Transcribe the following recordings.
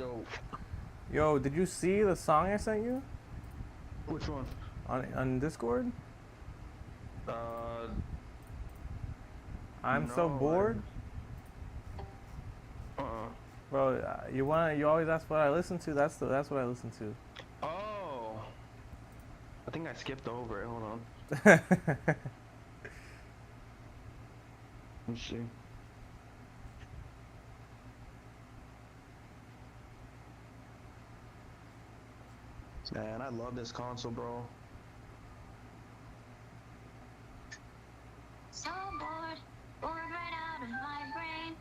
Yo, Yo, did you see the song I sent you which one? on Discord? Uh, I'm so no, bored, bro. You always ask what I listen to. That's what I listen to. Oh, I think I skipped over it. Hold on. Let's see. Man, I love this console, bro. So bored, bored right out of my brain.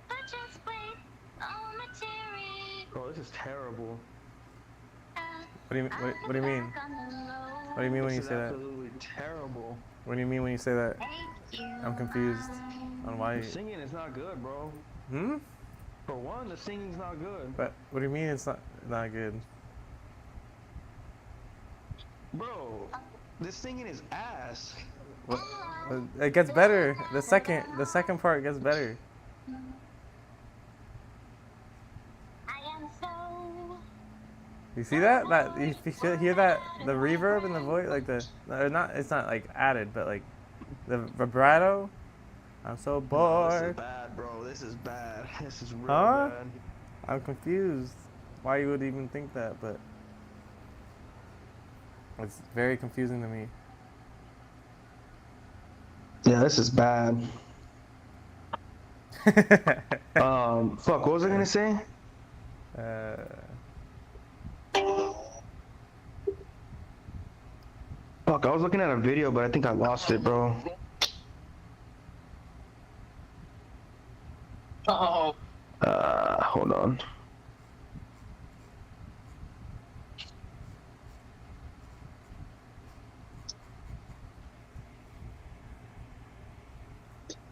But just wait, all material. Bro, this is terrible. What do you mean? What do you mean when This you is say that? absolutely terrible. What do you mean when you say that? Thank you. I'm confused on The why. singing is not good, bro. Hmm? For one, the singing's not good. But what do you mean it's not good? Bro, this singing is ass. What? It gets better. The second part gets better. I am so You see that? Hear that? The reverb in the voice, like or not. It's not like added, but like the vibrato. I'm so No, this is bored. bad, bro. This is bad. This is real Huh? bad. I'm confused. Why you would even think that, but it's very confusing to me. Yeah, this is bad. Fuck, what was I gonna say? uh, Fuck, I was looking at a video, but I think I lost it, bro. oh. Hold on.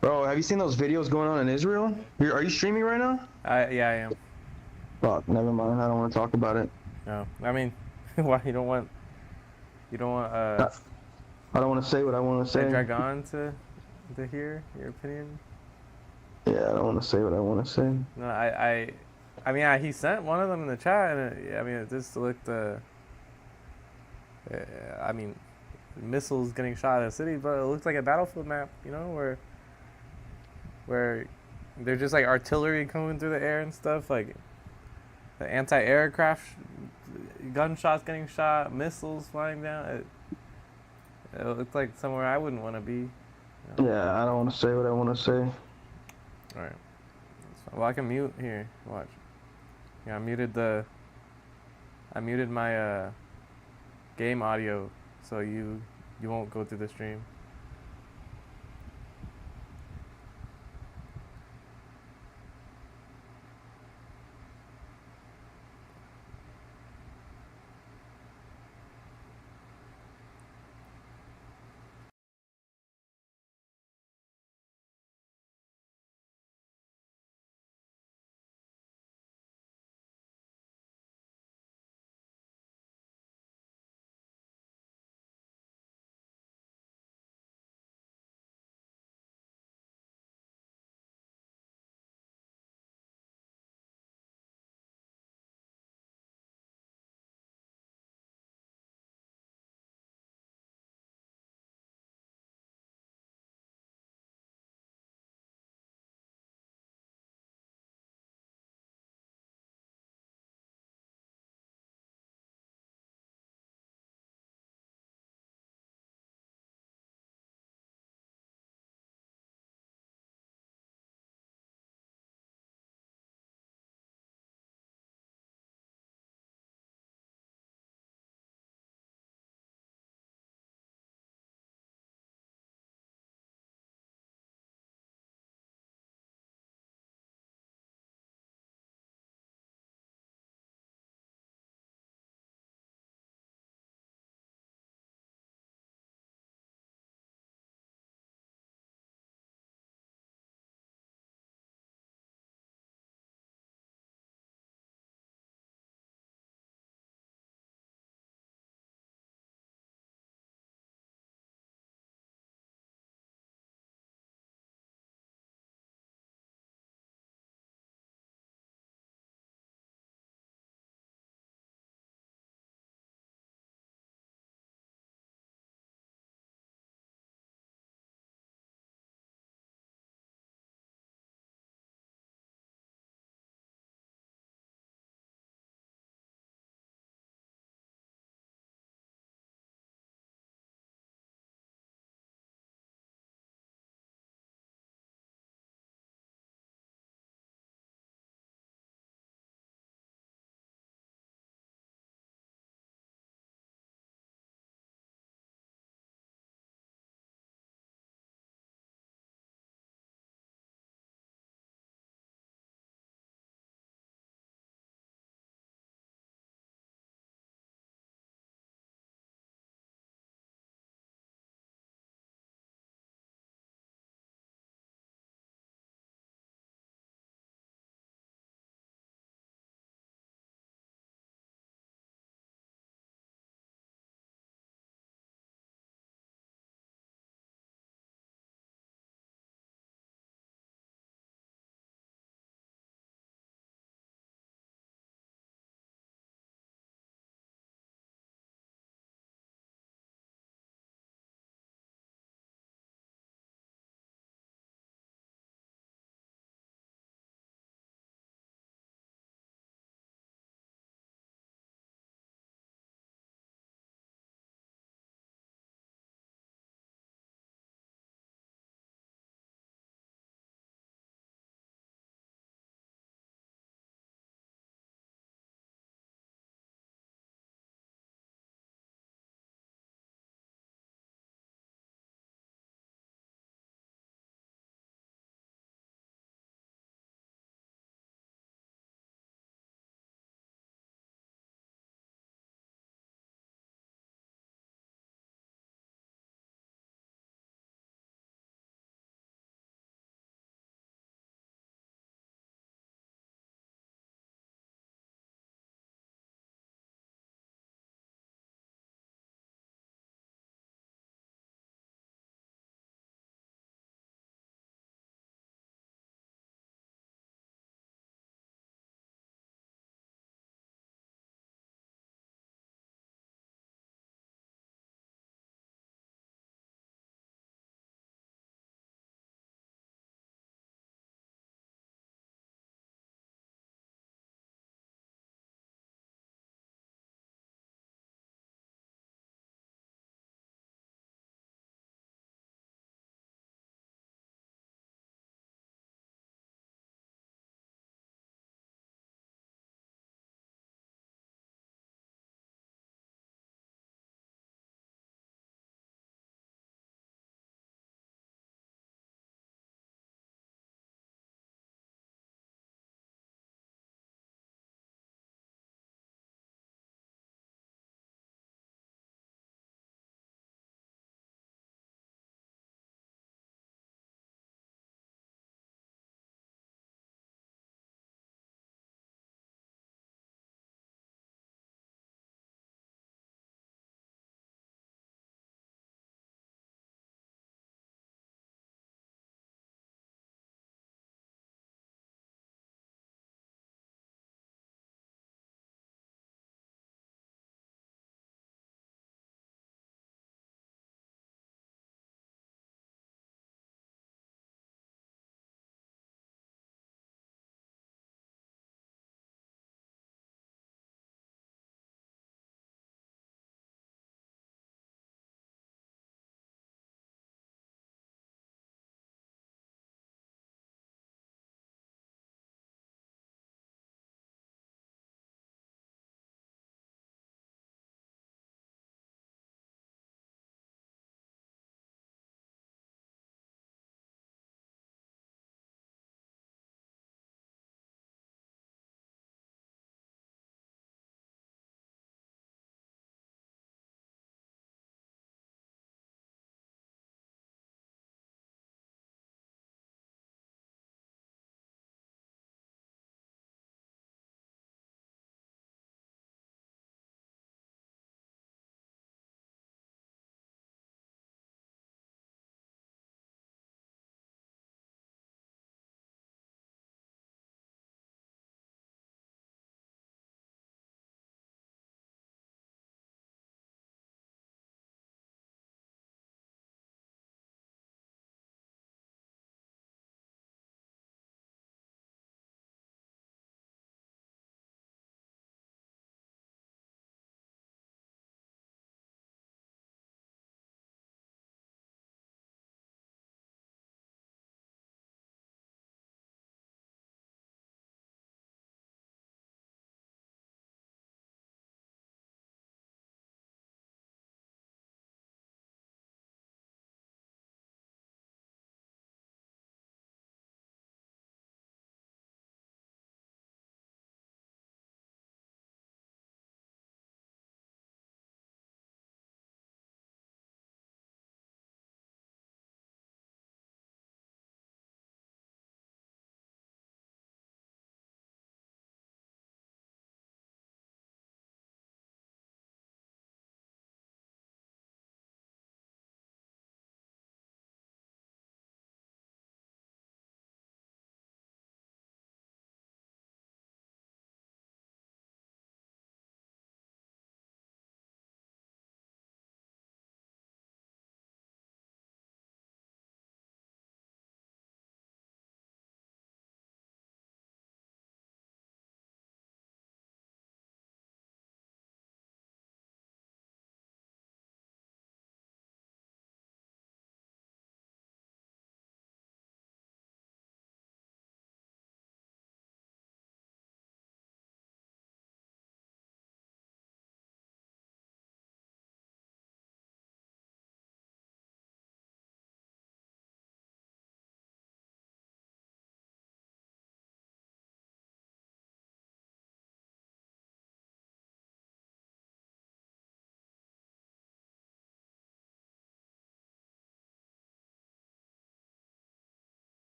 Bro, have you seen those videos going on in Israel? Are you streaming right now? yeah, I am. Fuck, never mind. I don't want to talk about it. No, I mean, why you don't want I I don't want to say what I want to the say. dragon to hear your opinion? Yeah, I don't want to say what I want to say. No, I mean, he sent one of them in the chat, and I mean, it just looked. Uh, I mean, missiles getting shot at a city, but it looks like a battlefield map, you know, where they're just like artillery coming through the air and stuff, like the anti-aircraft gunshots getting shot, missiles flying down. It looked like somewhere I wouldn't want to be. You know? Yeah, I don't want to say what I want to say. All right. Well, I can mute here. Watch. Yeah, I muted my game audio, so you won't go through the stream.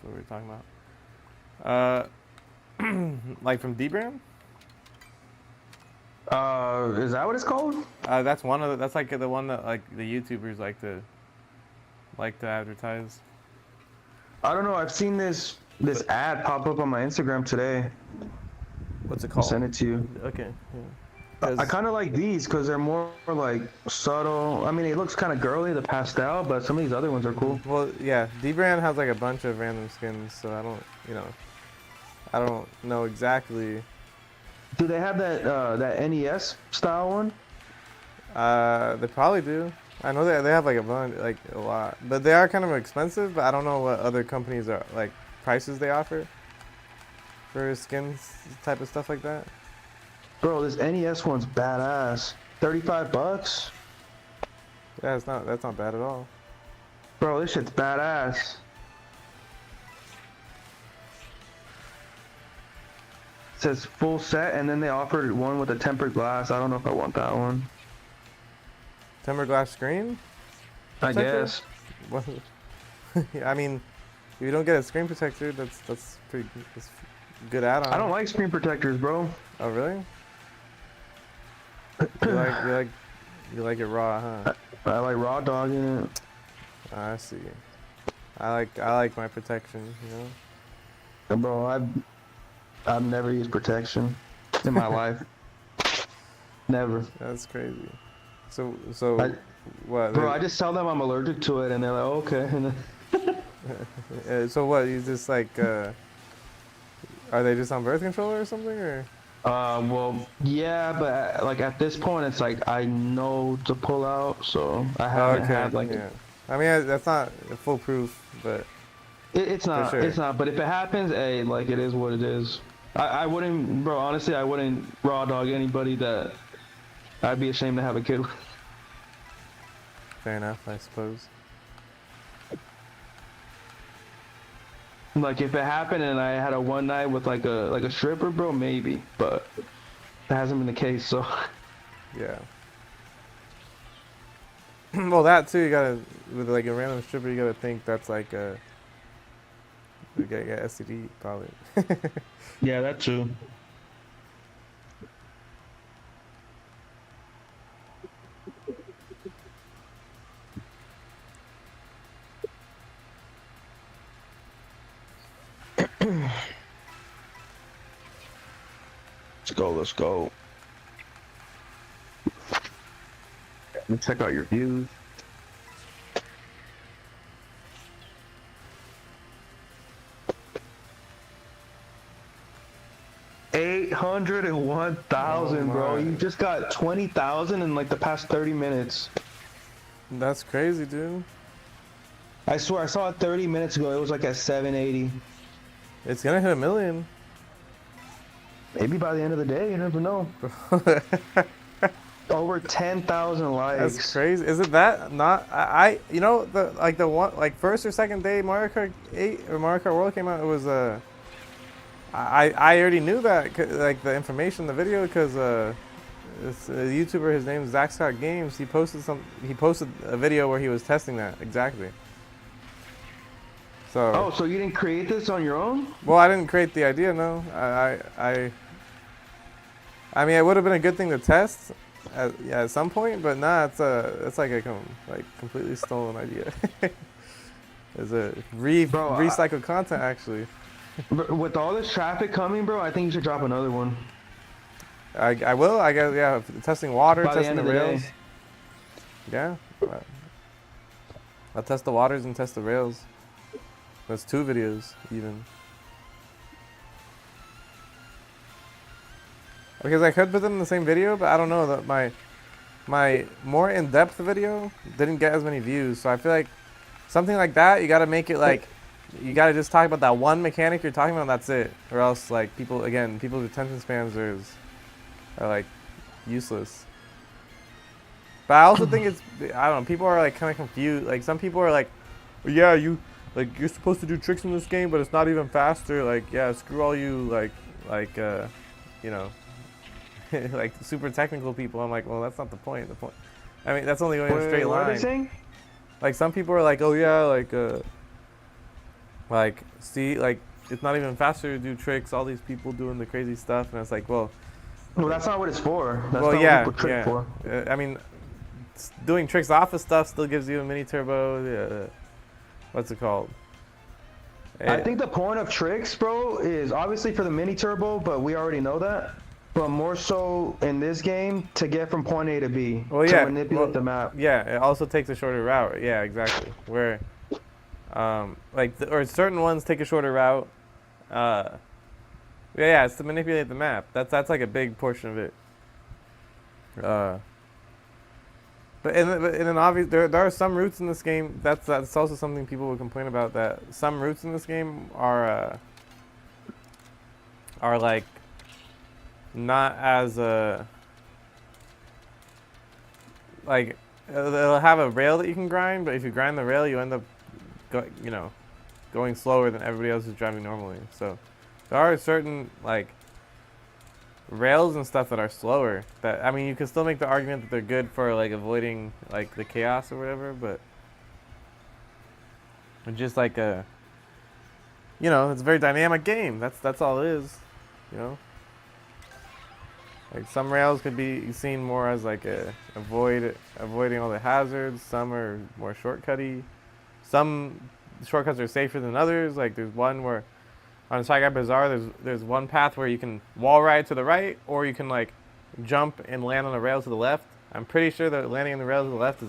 what we were talking about. Like from D-Brand? Is that what it's called? That's one of the, that's like the one that like the YouTubers like to advertise. I don't know. I've seen this ad pop up on my Instagram today. What's it I'll called? send it to you. Okay. Yeah. I kind of like these because they're more like subtle. I mean, it looks kind of girly, the pastel, but some of these other ones are cool. Well, yeah, D-Brand has like a bunch of random skins, so I don't know exactly. Do they have that NES style one? They probably do. I know they have like a bunch, like a lot, but they are kind of expensive. But I don't know what other companies are like prices they offer for skins type of stuff like that. Bro, this NES one's badass. $35. Yeah, that's not bad at all. Bro, this shit's badass. It says full set, and then they offered one with a tempered glass. I don't know if I want that one. Tempered glass screen? I Protector? guess. What? I mean, if you don't get a screen protector, that's pretty that's good add-on. I don't like screen protectors, bro. Oh really? You like it raw, huh? I like raw dog in it. I see. I like my protection, you know. And bro, I've never used protection in my life. Never. That's crazy. So what? Bro, I just tell them I'm allergic to it, and they're like, oh, okay. And then, So what? You just like are they just on birth control or something, or? well, yeah, but like at this point, it's like I know to pull out, so I haven't had like. Yeah. I mean, that's not foolproof, but It's not. sure. It's not. But if it happens, hey, like it is what it is. I wouldn't, bro. Honestly, I wouldn't raw dog anybody that I'd be ashamed to have a kid with. fair enough, I suppose. Like if it happened and I had a one night with like a stripper, bro, maybe. But that hasn't been the case, so. Yeah. Well, that too, you gotta with like a random stripper, you gotta think that's like a. You get STD probably. Yeah, that too. Let's go. Let me check out your views. $801,000, bro. Oh my. You just got 20,000 in like the past 30 minutes. That's crazy, dude. I swear, I saw it 30 minutes ago. It was like at 780. It's gonna hit 1 million. Maybe by the end of the day, you never know. Over 10,000 likes. That's crazy. Is it that? Not I you know the one like first or second day Mario Kart 8 or Mario Kart World came out, it was I already knew that like the information in the video because this YouTuber, his name is Zach Scott Games, he posted a video where he was testing that exactly. So Oh, so you didn't create this on your own? well, I didn't create the idea, no. I mean, it would have been a good thing to test at some point, but nah, it's like a completely stolen idea. It's a recycled content actually. With all this traffic coming, bro, I think you should drop another one. I will. I guess yeah. Testing water, By the testing end the of the rails. day. Yeah. I'll test the waters and test the rails. That's 2 videos even. Because I could put them in the same video, but I don't know that my more in-depth video didn't get as many views. So I feel like something like that, you gotta make it like, you gotta just talk about that one mechanic you're talking about, and that's it. Or else like people's attention spans are like useless. But I also think it's, I don't know, people are like kind of confused. Like some people are like, yeah, you're supposed to do tricks in this game, but it's not even faster. Like, yeah, screw all you you know, like super technical people. I'm like, well, that's not the point. The point, I mean, that's only going in a straight What are line. they saying? Like some people are like, oh yeah, Like, see, like it's not even faster to do tricks. All these people doing the crazy stuff, and it's like, well, Well, that's not what it's for. That's well, not what yeah, people trick yeah. for. I mean, doing tricks off of stuff still gives you a mini turbo. What's it called? I think the point of tricks, bro, is obviously for the mini turbo, but we already know that. But more so in this game to get from point A to B Well, to yeah, manipulate the map. yeah. It also takes a shorter route. Yeah, exactly. Where, like, or certain ones take a shorter route. Uh, yeah, it's to manipulate the map. That's like a big portion of it. Uh, but then obviously there are some routes in this game. That's also something people would complain about. That some routes in this game are like not as like they'll have a rail that you can grind, but if you grind the rail, you end up going slower than everybody else who's driving normally. So there are certain like rails and stuff that are slower. That I mean, you can still make the argument that they're good for like avoiding like the chaos or whatever, but just like it's a very dynamic game. That's all it is, you know. Like some rails could be seen more as like avoiding all the hazards. Some are more shortcutty. Some shortcuts are safer than others. Like there's one where on Sky Guy Bazaar, there's one path where you can wall ride to the right, or you can like jump and land on a rail to the left. I'm pretty sure that landing on the rail to the left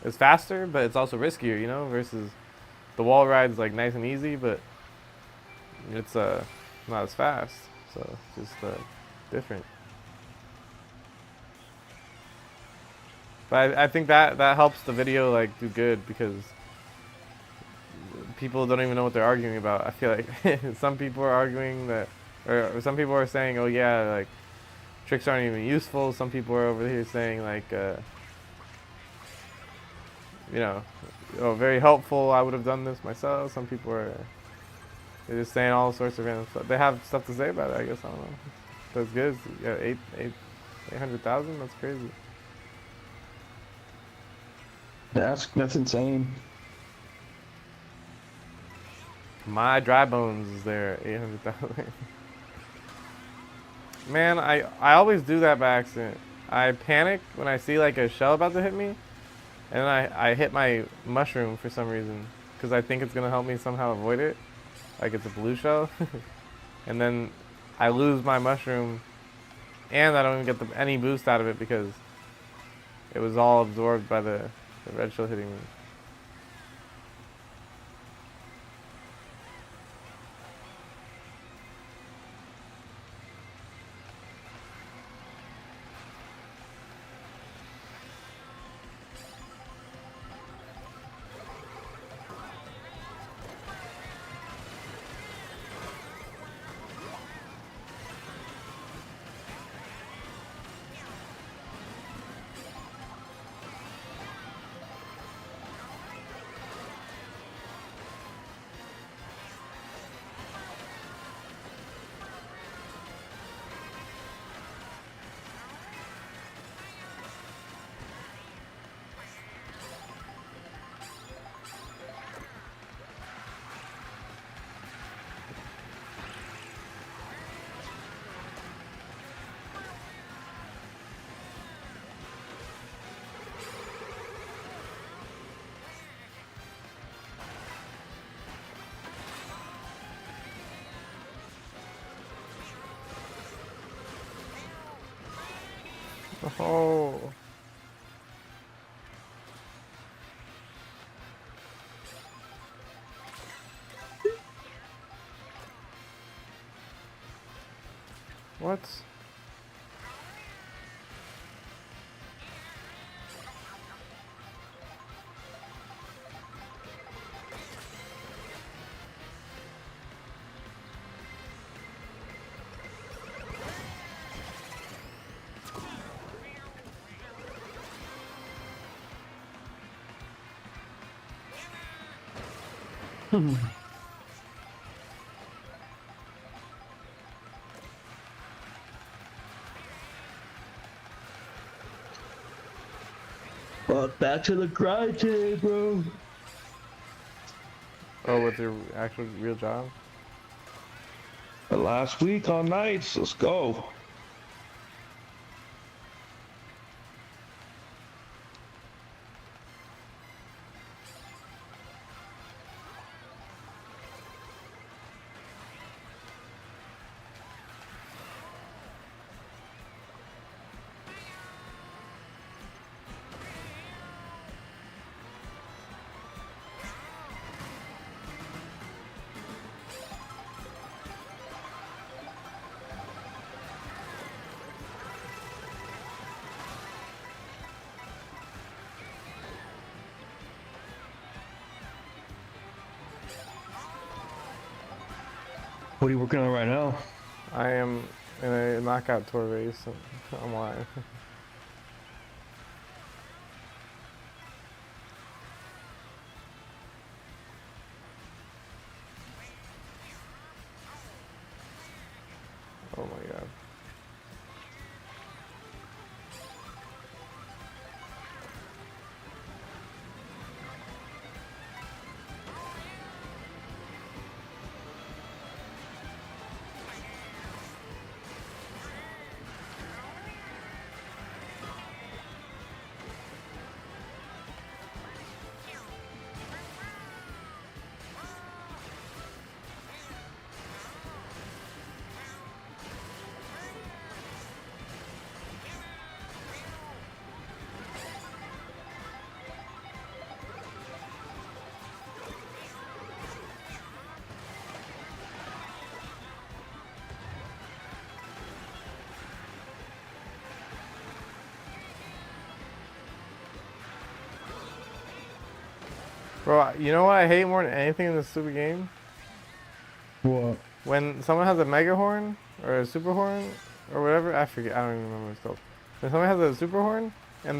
is faster, but it's also riskier, versus the wall ride is like nice and easy, but it's not as fast. So it's just different. But I think that helps the video like do good because people don't even know what they're arguing about. I feel like some people are arguing that, or some people are saying, oh yeah, like tricks aren't even useful. Some people are over here saying like, oh, very helpful. I would have done this myself. Some people they're just saying all sorts of random stuff. They have stuff to say about it. I guess I don't know. That's good. Yeah, 800,000. That's crazy. That's insane. My dry bones is there, 800,000. Man, I always do that by accident. I panic when I see like a shell about to hit me, and then I hit my mushroom for some reason because I think it's gonna help me somehow avoid it, like it's a blue shell, and then I lose my mushroom, and I don't even get any boost out of it because it was all absorbed by the red shell hitting me. Oh. What? Well, back to the grind today, bro. Oh, with your actual real job? The last week on nights. Let's go. What are you working on right now? I am in a knockout tour race. I'm live. Oh my god. Bro, you know what I hate more than anything in this stupid game? What? When someone has a mega horn or a super horn or whatever, I forget. I don't even remember what it's called. When someone has a super horn and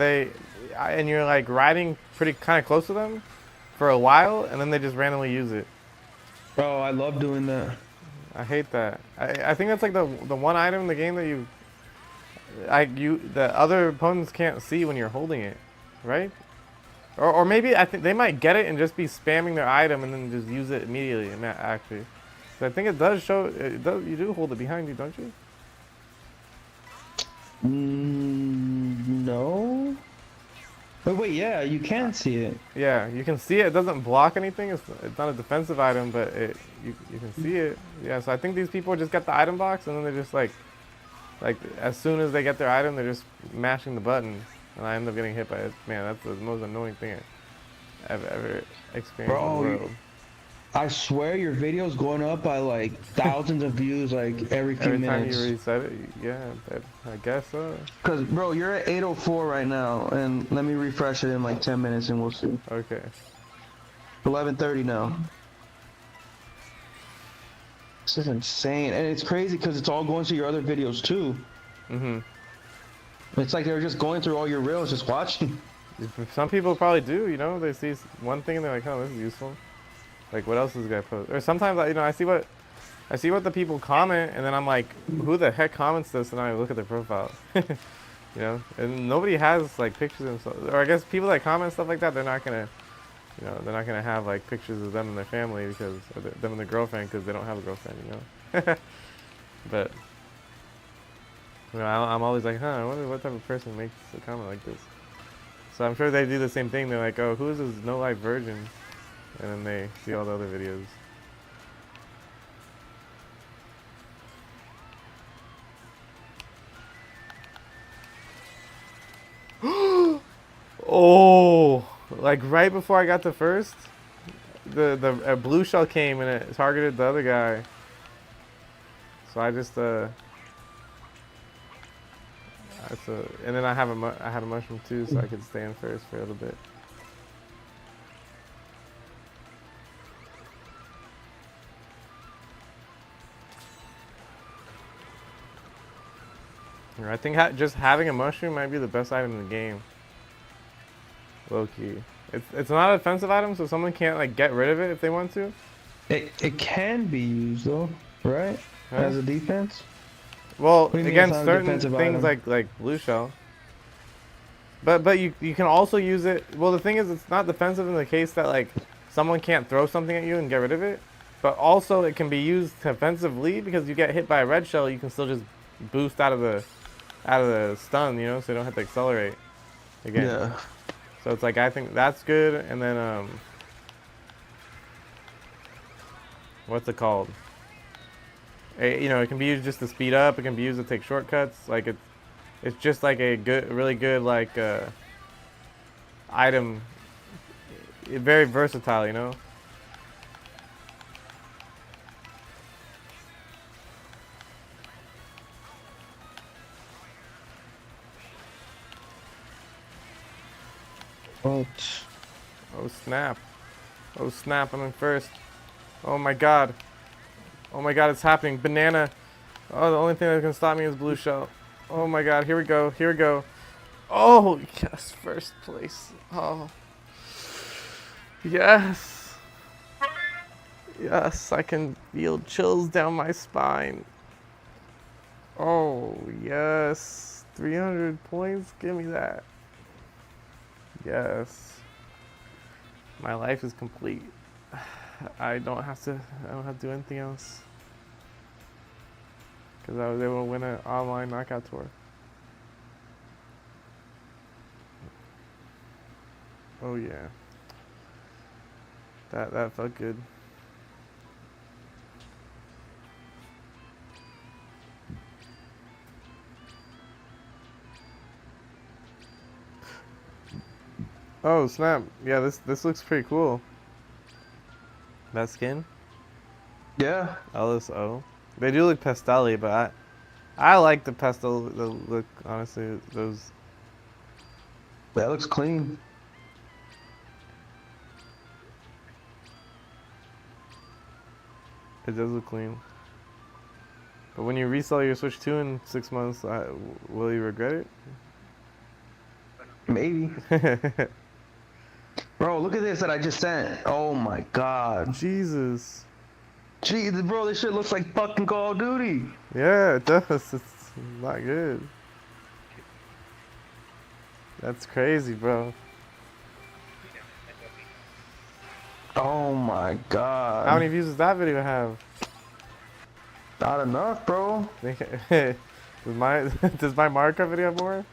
you're like riding pretty kind of close to them for a while, and then they just randomly use it. Oh, I love doing that. I hate that. I think that's like the one item in the game that the other opponents can't see when you're holding it, right? Or maybe I think they might get it and just be spamming their item and then just use it immediately. Actually, so I think it does show. It does. You do hold it behind you, don't you? No. But wait, yeah, you can see it. Yeah, you can see it. It doesn't block anything. It's not a defensive item, but you can see it. Yeah, so I think these people just get the item box and then they're just like as soon as they get their item, they're just mashing the button, and I end up getting hit by it. Man, that's the most annoying thing I've ever experienced in the world. I swear your video's going up by like thousands of views like every few minutes. Every time you reset it, yeah, I guess so. Cause bro, you're at 804 right now, and let me refresh it in like 10 minutes and we'll see. Okay. 11:30 now. This is insane, and it's crazy because it's all going to your other videos too. Mhm. It's like they're just going through all your reels, just watching. Some people probably do, you know, they see one thing and they're like, oh, this is useful. Like, what else is this guy post? Or sometimes, you know, I see what the people comment, and then I'm like, who the heck comments this? And I look at their profile, you know. And nobody has like pictures of themselves, or I guess people that comment stuff like that, they're not gonna, you know, they're not gonna have like pictures of them and their family because or them and their girlfriend because they don't have a girlfriend, you know. But you know, I'm always like, I wonder what type of person makes a comment like this. So I'm sure they do the same thing. They're like, oh, who is this no life virgin? And then they see all the other videos. Oh, like right before I got to first, a blue shell came and it targeted the other guy. So I just and then I had a mushroom too, so I could stay in first for a little bit. I think just having a mushroom might be the best item in the game. Low key. It's not a defensive item, so someone can't like get rid of it if they want to. It can be used though, right? Huh? As a defense. Well, against certain things like blue shell. But you can also use it. Well, the thing is, it's not defensive in the case that like someone can't throw something at you and get rid of it, but also it can be used offensively because you get hit by a red shell, you can still just boost out of the stun, you know, so you don't have to accelerate again. Yeah. So it's like I think that's good, and then what's it called? You know, it can be used just to speed up. It can be used to take shortcuts. Like it's just like a good, really good like item. Very versatile, you know. What? Oh snap! Oh snap! I'm in first. Oh my god! Oh my god! It's happening! Banana! Oh, the only thing that can stop me is blue shell. Oh my god! Here we go! Here we go! Oh yes! First place! Oh yes! Yes! I can feel chills down my spine. Oh yes! 300 points! Give me that! Yes! My life is complete. I don't have to do anything else. Because I was able to win an online knockout tour. Oh yeah. That felt good. Oh snap. Yeah, this looks pretty cool. That skin? Yeah. LSO. They do look pastel-y, but I like the pastel the look, honestly. Those That looks clean. it does look clean. But when you resell your Switch 2 in 6 months, will you regret Maybe. it? Bro, look at this that I just sent. Oh my god. Jesus. Jesus, bro, this shit looks like fucking Call of Duty. Yeah, it does. It's not good. That's crazy, bro. Oh my god. How many views does that video have? Not enough, bro. does my Mario Kart video have more?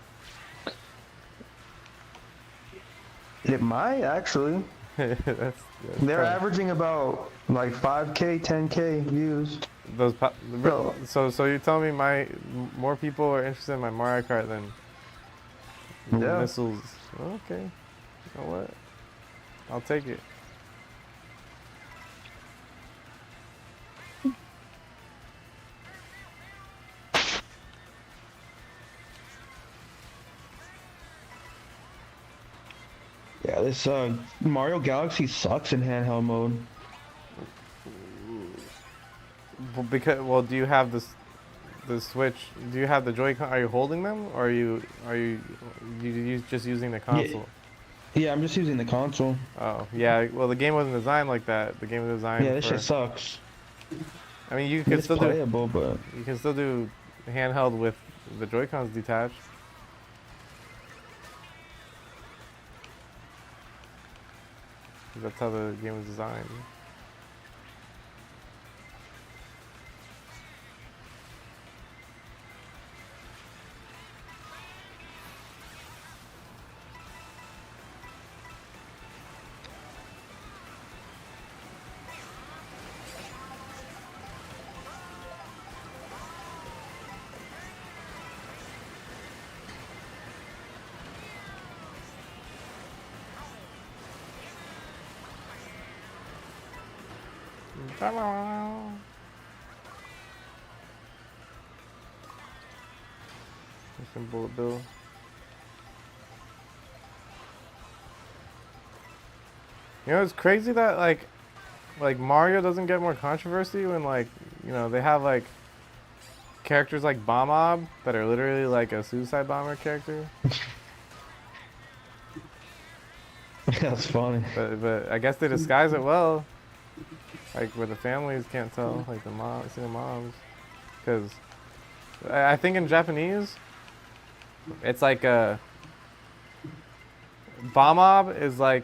It might actually. that's They're probably- averaging about like 5K, 10K views. those. Bro. So you tell me more people are interested in my Mario Kart than Yeah. missiles. Okay. You know what? I'll take it. Yeah, this Mario Galaxy sucks in handheld mode. Well, do you have the Switch? Do you have the Joy-Con? Are you holding them, or are you just using the console? Yeah, I'm just using the console. Oh yeah. Well, the game wasn't designed like that. The game was designed. Yeah, this for, shit sucks. I mean, you can It's still do playable, but handheld with the Joy-Cons detached. That's how the game was designed. Some bullet bill. You know, it's crazy that like Mario doesn't get more controversy when they have like characters like Bomb Mob that are literally like a suicide bomber character. that's funny. But I guess they disguise it well. Like where the families can't tell, like single moms, because I think in Japanese, it's like Bomb Mob is like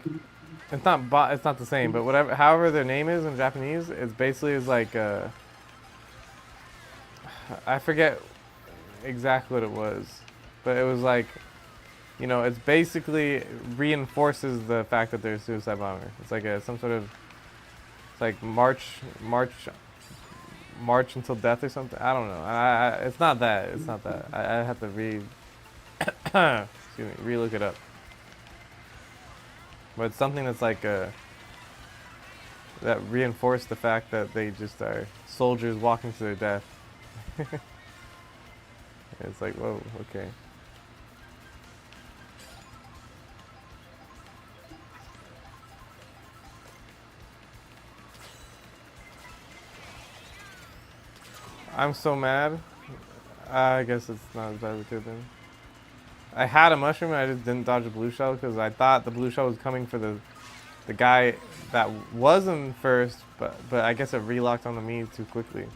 It's not it's not the same, but whatever. However their name is in Japanese, it's basically is like I forget exactly what it was, but it was like, you know, it's basically reinforces the fact that they're a suicide bomber. It's like some sort of, it's like march until death or something. I don't know. It's not that. It's not that. I have to excuse me, re-look it up. But it's something that's like that reinforced the fact that they just are soldiers walking to their death. It's like, whoa, okay. I'm so mad. I guess it's not as bad as it could have been. I had a mushroom and I just didn't dodge a blue shell because I thought the blue shell was coming for the guy that was in first, but I guess it relocked onto me too quickly.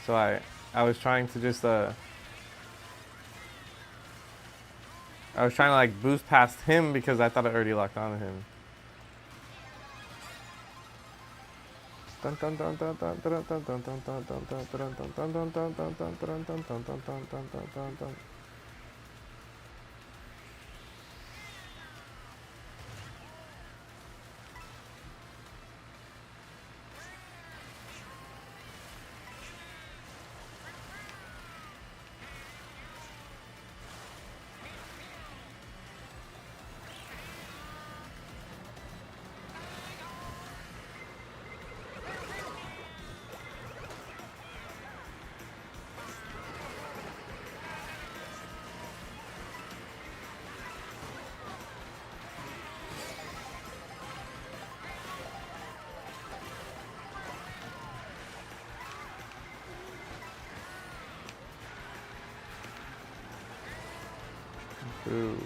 So I was trying to just I was trying to like boost past him because I thought it already locked onto him. Ooh.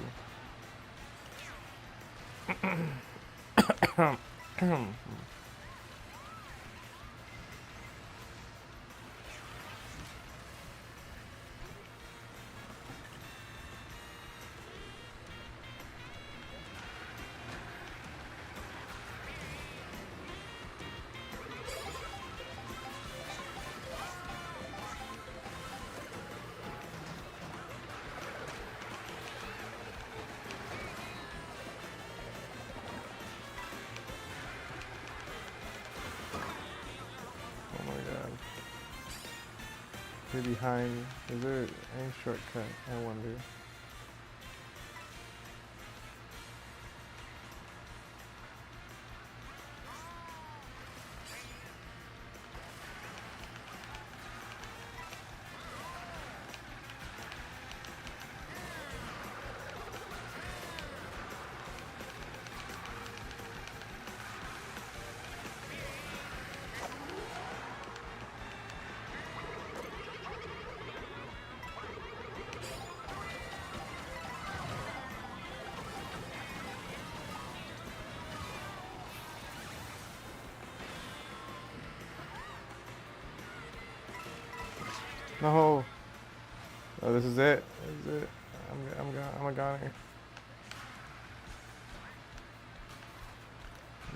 You're behind. Is there any shortcut? I wonder. No. Oh, this is it. This is it. I'm a goner.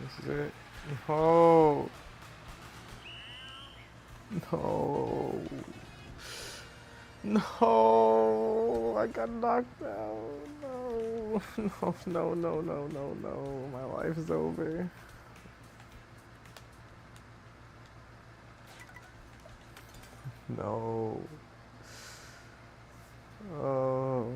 This is it. No. No. No. I got knocked out. No. No. My life is over. No. Oh.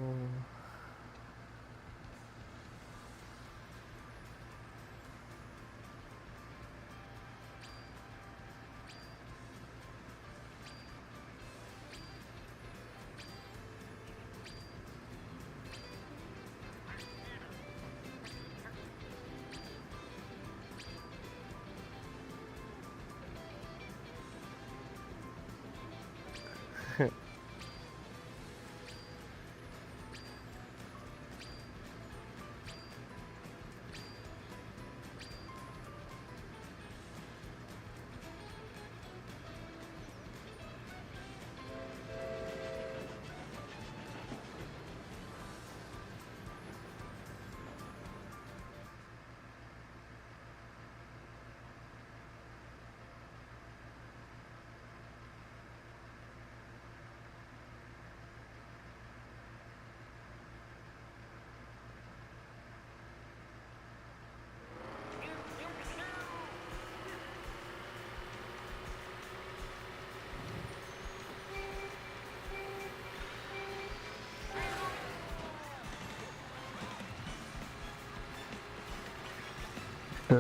Yeah,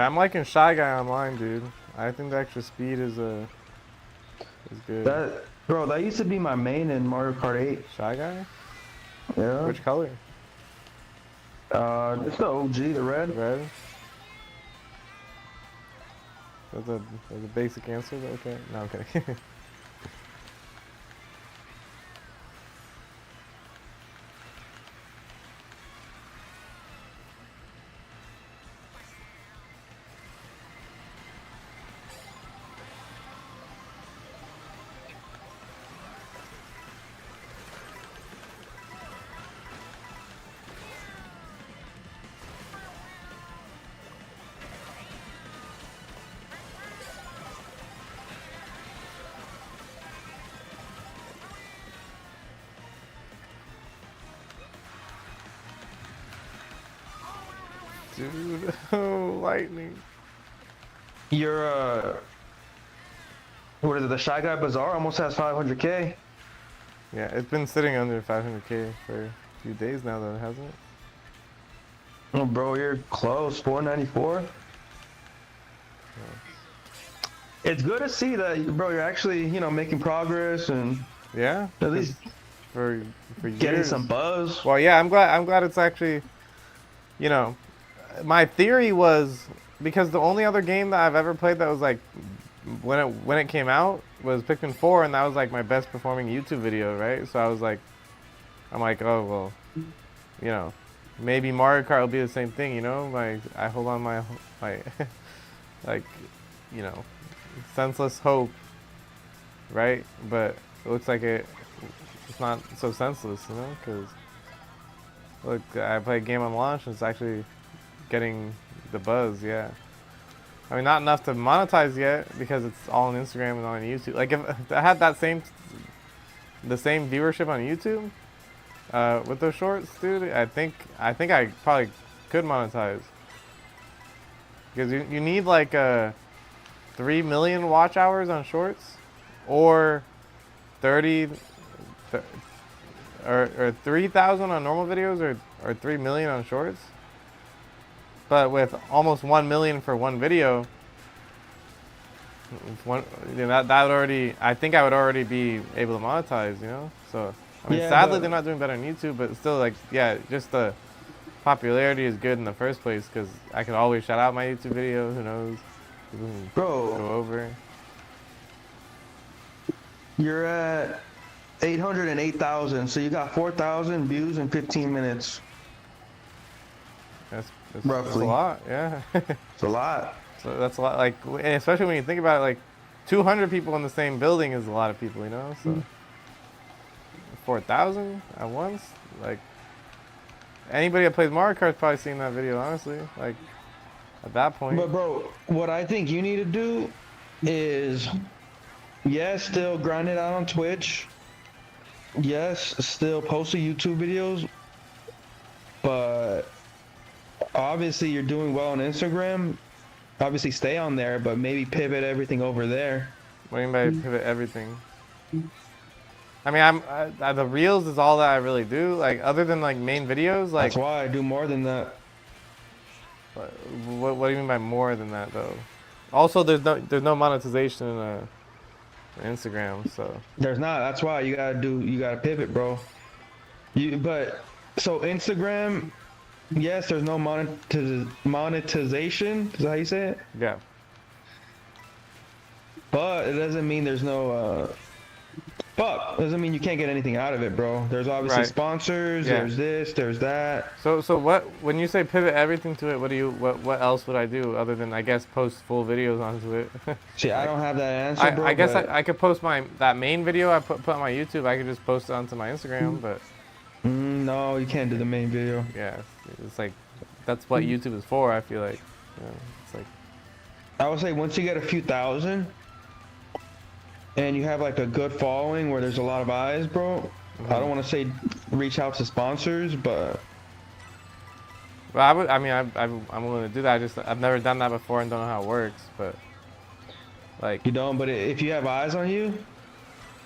I'm liking Shy Guy online, dude. I think the extra speed is good. That bro, that used to be my main in Mario Kart 8. Shy Guy? Yeah. Which color? It's the OG, the red. Red? That's a basic answer, but okay. No, I'm kidding. Dude, oh, lightning. Your what is it? The Shy Guy Bazaar almost has 500K. Yeah, it's been sitting under 500K for a few days now, though, hasn't it? Oh, bro, you're close. 494. It's good to see that, bro. You're actually, making progress and Yeah. at least for getting years. some buzz. Well, yeah, I'm glad it's actually, my theory was because the only other game that I've ever played that was like when it came out was Pikmin 4, and that was like my best performing YouTube video, right? So I'm like, oh well, maybe Mario Kart will be the same thing, Like I hold on my like, senseless hope, right? But it looks like it's not so senseless, because look, I played a game on launch and it's actually getting the buzz, yeah. I mean, not enough to monetize yet because it's all on Instagram and on YouTube. Like if I had the same viewership on YouTube with those shorts, dude, I think I probably could monetize because you need like 3 million watch hours on shorts or 30 or 3,000 on normal videos or 3 million on shorts. But with almost 1 million for one video, that would already, I think I would already be able to monetize, So, I mean, Yeah, sadly but they're not doing better on YouTube, but still, like, yeah, just the popularity is good in the first place because I can always shout out my YouTube video. Who knows? People can bro, go over. you're at 808,000, so you got 4,000 views in 15 minutes. That's Roughly. a lot, yeah. It's a lot. So that's a lot, like, and especially when you think about it, like, 200 people in the same building is a lot of people, So 4,000 at once, like, anybody that plays Mario Kart's probably seen that video, honestly, like, at that point. But bro, what I think you need to do is, yes, still grind it out on Twitch. Yes, still post the YouTube videos. But obviously you're doing well on Instagram. Obviously stay on there, but maybe pivot everything over there. What do you mean by pivot everything? I mean, the reels is all that I really do. Like, other than like main videos, like. That's why I do more than that. What do you mean by more than that, though? Also, there's no monetization in Instagram, so. There's not. That's why you gotta pivot, bro. So Instagram, yes, there's no monetization. Is that how you say it? Yeah. But it doesn't mean there's no doesn't mean you can't get anything out of it, bro. There's obviously Right. sponsors, Yeah. there's this, there's that. So when you say pivot everything to it, what else would I do other than, I guess, post full videos onto it? See, I don't have that answer, bro. I guess but I could post that main video I put on my YouTube. I could just post it onto my Instagram, but no, you can't do the main video. yeah, it's like that's what YouTube is for. I feel like, it's like. I would say once you get a few thousand and you have like a good following where there's a lot of eyes, bro. I don't want to say reach out to sponsors, but Well, I'm willing to do that. I've never done that before and don't know how it works, but like you don't. But if you have eyes on you,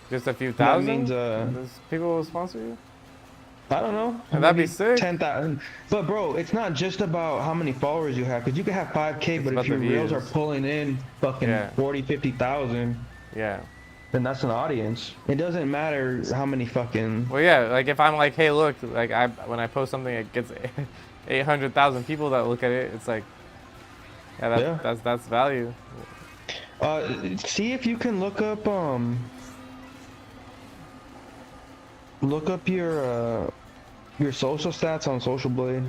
just a few that thousand, means does people will sponsor you? I don't know. That'd be Maybe sick. 10,000. But bro, it's not just about how many followers you have, because you can have 5K, It's but about if the your reels are views. pulling in fucking Yeah. 40, 50,000, Yeah. then that's an audience. It doesn't matter how many fucking. Well, yeah. Like if I'm like, hey, look, like when I post something, it gets 800,000 people that look at it. It's like, yeah, Yeah. that's value. See if you can look up your social stats on Social Blade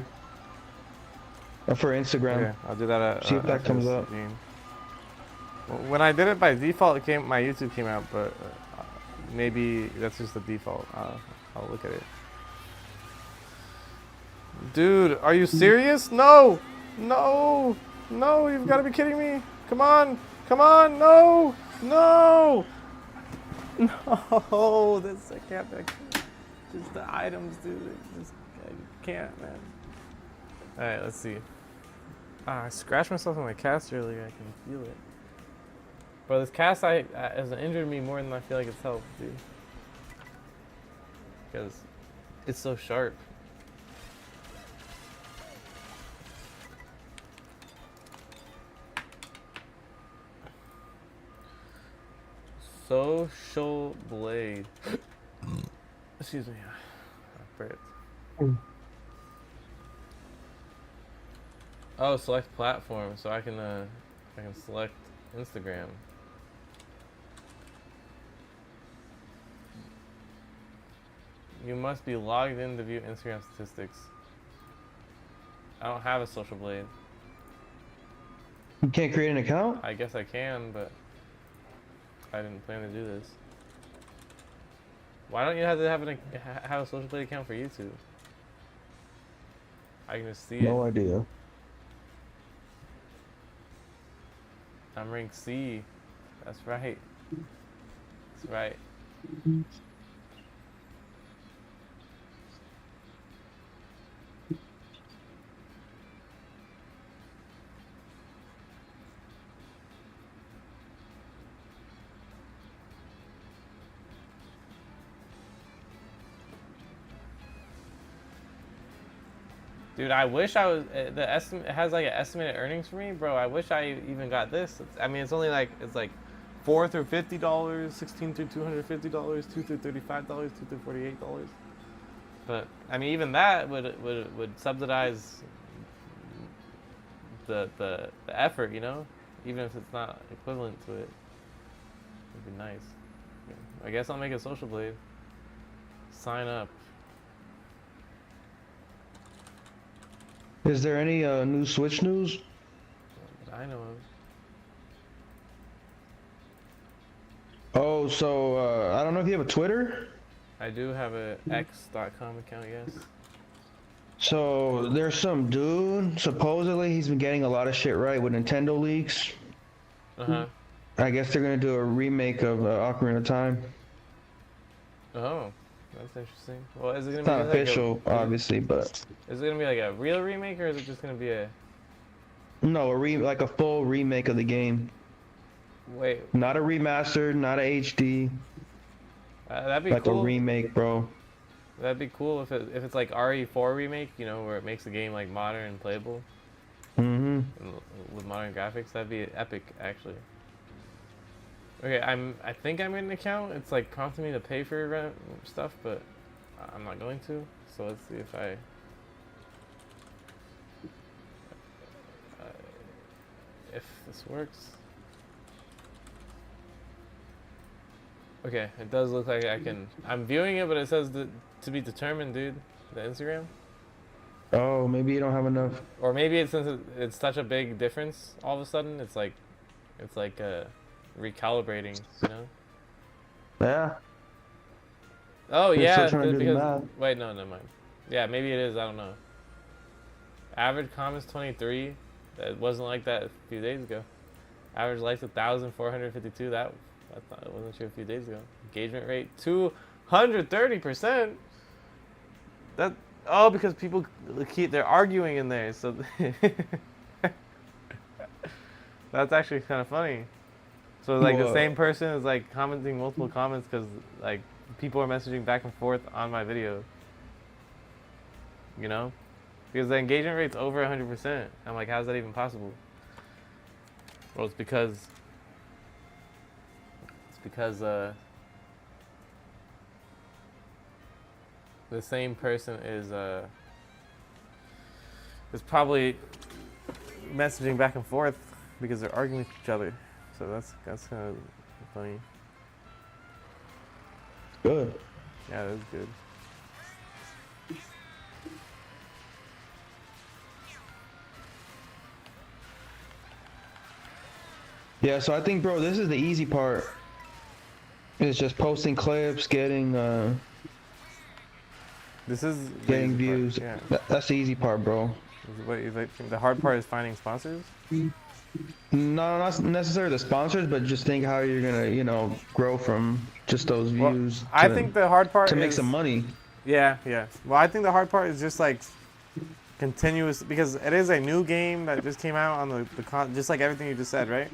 for Instagram. Okay, I'll do that. See if that After comes this up. game. When I did it by default, my YouTube came out, but maybe that's just the default. I'll look at it. Dude, are you serious? No, no, no! You've got to be kidding me! Come on, come on! No, no, no! This I can't. Just the items, dude. I can't, man. All right, let's see. I scratched myself on my cast earlier. I can feel it. Bro, this cast has injured me more than I feel like it's helped, dude. Because it's so sharp. Social Blade. Excuse me. Oh, select platform, so I can select Instagram. You must be logged in to view Instagram statistics. I don't have a Social Blade. You can't create an account? I guess I can, but I didn't plan to do this. Why don't you have to have a Social Blade account for YouTube? I can just see it. No idea. I'm rank C. That's right. That's right. Dude, I wish I was the estimate. It has like an estimated earnings for me, bro. I wish I even got this. I mean, it's only like $4 through $50, $16 through $250, $2 through $35, $2 through $48. But I mean, even that would subsidize the effort, you know, even if it's not equivalent to it. It'd be nice. I guess I'll make a Social Blade. Sign up. Is there any new Switch news? That I know of. Oh, so I don't know if you have a Twitter. I do have a x.com account, yes. So there's some dude, supposedly he's been getting a lot of shit right with Nintendo leaks. Uh-huh. I guess they're gonna do a remake of Ocarina of Time. Oh, that's interesting. Well, is it gonna It's be not like official, obviously, but is it gonna be like a real remake, or is it just gonna be a? no, like a full remake of the game. Wait, Not a remaster, not a HD, that'd be like cool. a remake, bro. That'd be cool if it's like RE4 remake, you know, where it makes the game like modern and playable Mm-hmm. and with modern graphics. That'd be epic, actually. Okay, I think I'm in an account. It's like prompting me to pay for stuff, but I'm not going to. So let's see if this works. Okay, it does look like I can. I'm viewing it, but it says to be determined, dude. The Instagram, Oh, maybe you don't have enough. or maybe it's since it's such a big difference. All of a sudden, it's like recalibrating, you know. Yeah. Oh They're yeah, still trying to do the because math. wait, no, never mind. Yeah, maybe it is. I don't know. Average comments 23. That wasn't like that a few days ago. Average likes 1,452. That I thought it wasn't true a few days ago. Engagement rate 230%. That because people they're arguing in there, so that's actually kind of funny. So like the Whoa. same person is like commenting multiple comments because like people are messaging back and forth on my video. you know, because the engagement rate's over 100%. I'm like, how's that even possible? Well, it's because the same person is probably messaging back and forth because they're arguing with each other. So that's kind of funny. Good. Yeah, that's good. Yeah, so I think, bro, this is the easy part. It's just posting clips, getting This is the getting easy views. part. Yeah. That's the easy part, bro. What you think? The hard part is finding sponsors. No, not necessarily the sponsors, but just think how you're gonna, you know, grow from just those Well, views I think the hard part to make is some money. Yeah, yeah. Well, I think the hard part is just like continuous because it is a new game that just came out on just like everything you just said, right?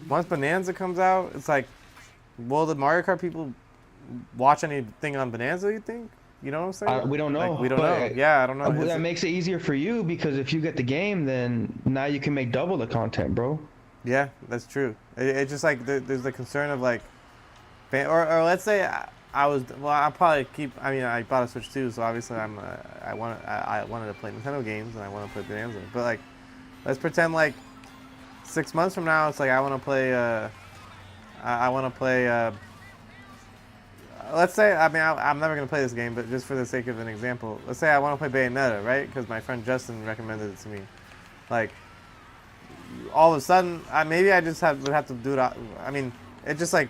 Once Bonanza comes out, it's like, will the Mario Kart people watch anything on Bonanza? You think? You know what I'm saying? We don't know. Like, we don't but know. Yeah, I don't know. That makes it easier for you because if you get the game, then now you can make double the content, bro. Yeah, that's true. It's just like there's the concern of like, or let's say I'll probably keep. I mean, I bought a Switch too, so obviously I wanted to play Nintendo games and I want to play Bonanza. But like, let's pretend like 6 months from now, it's like I want to play. I want to play. Let's say I'm never gonna play this game, but just for the sake of an example, let's say I want to play Bayonetta, right? Because my friend Justin recommended it to me. Like, all of a sudden, maybe I just would have to do it. I mean, it just like,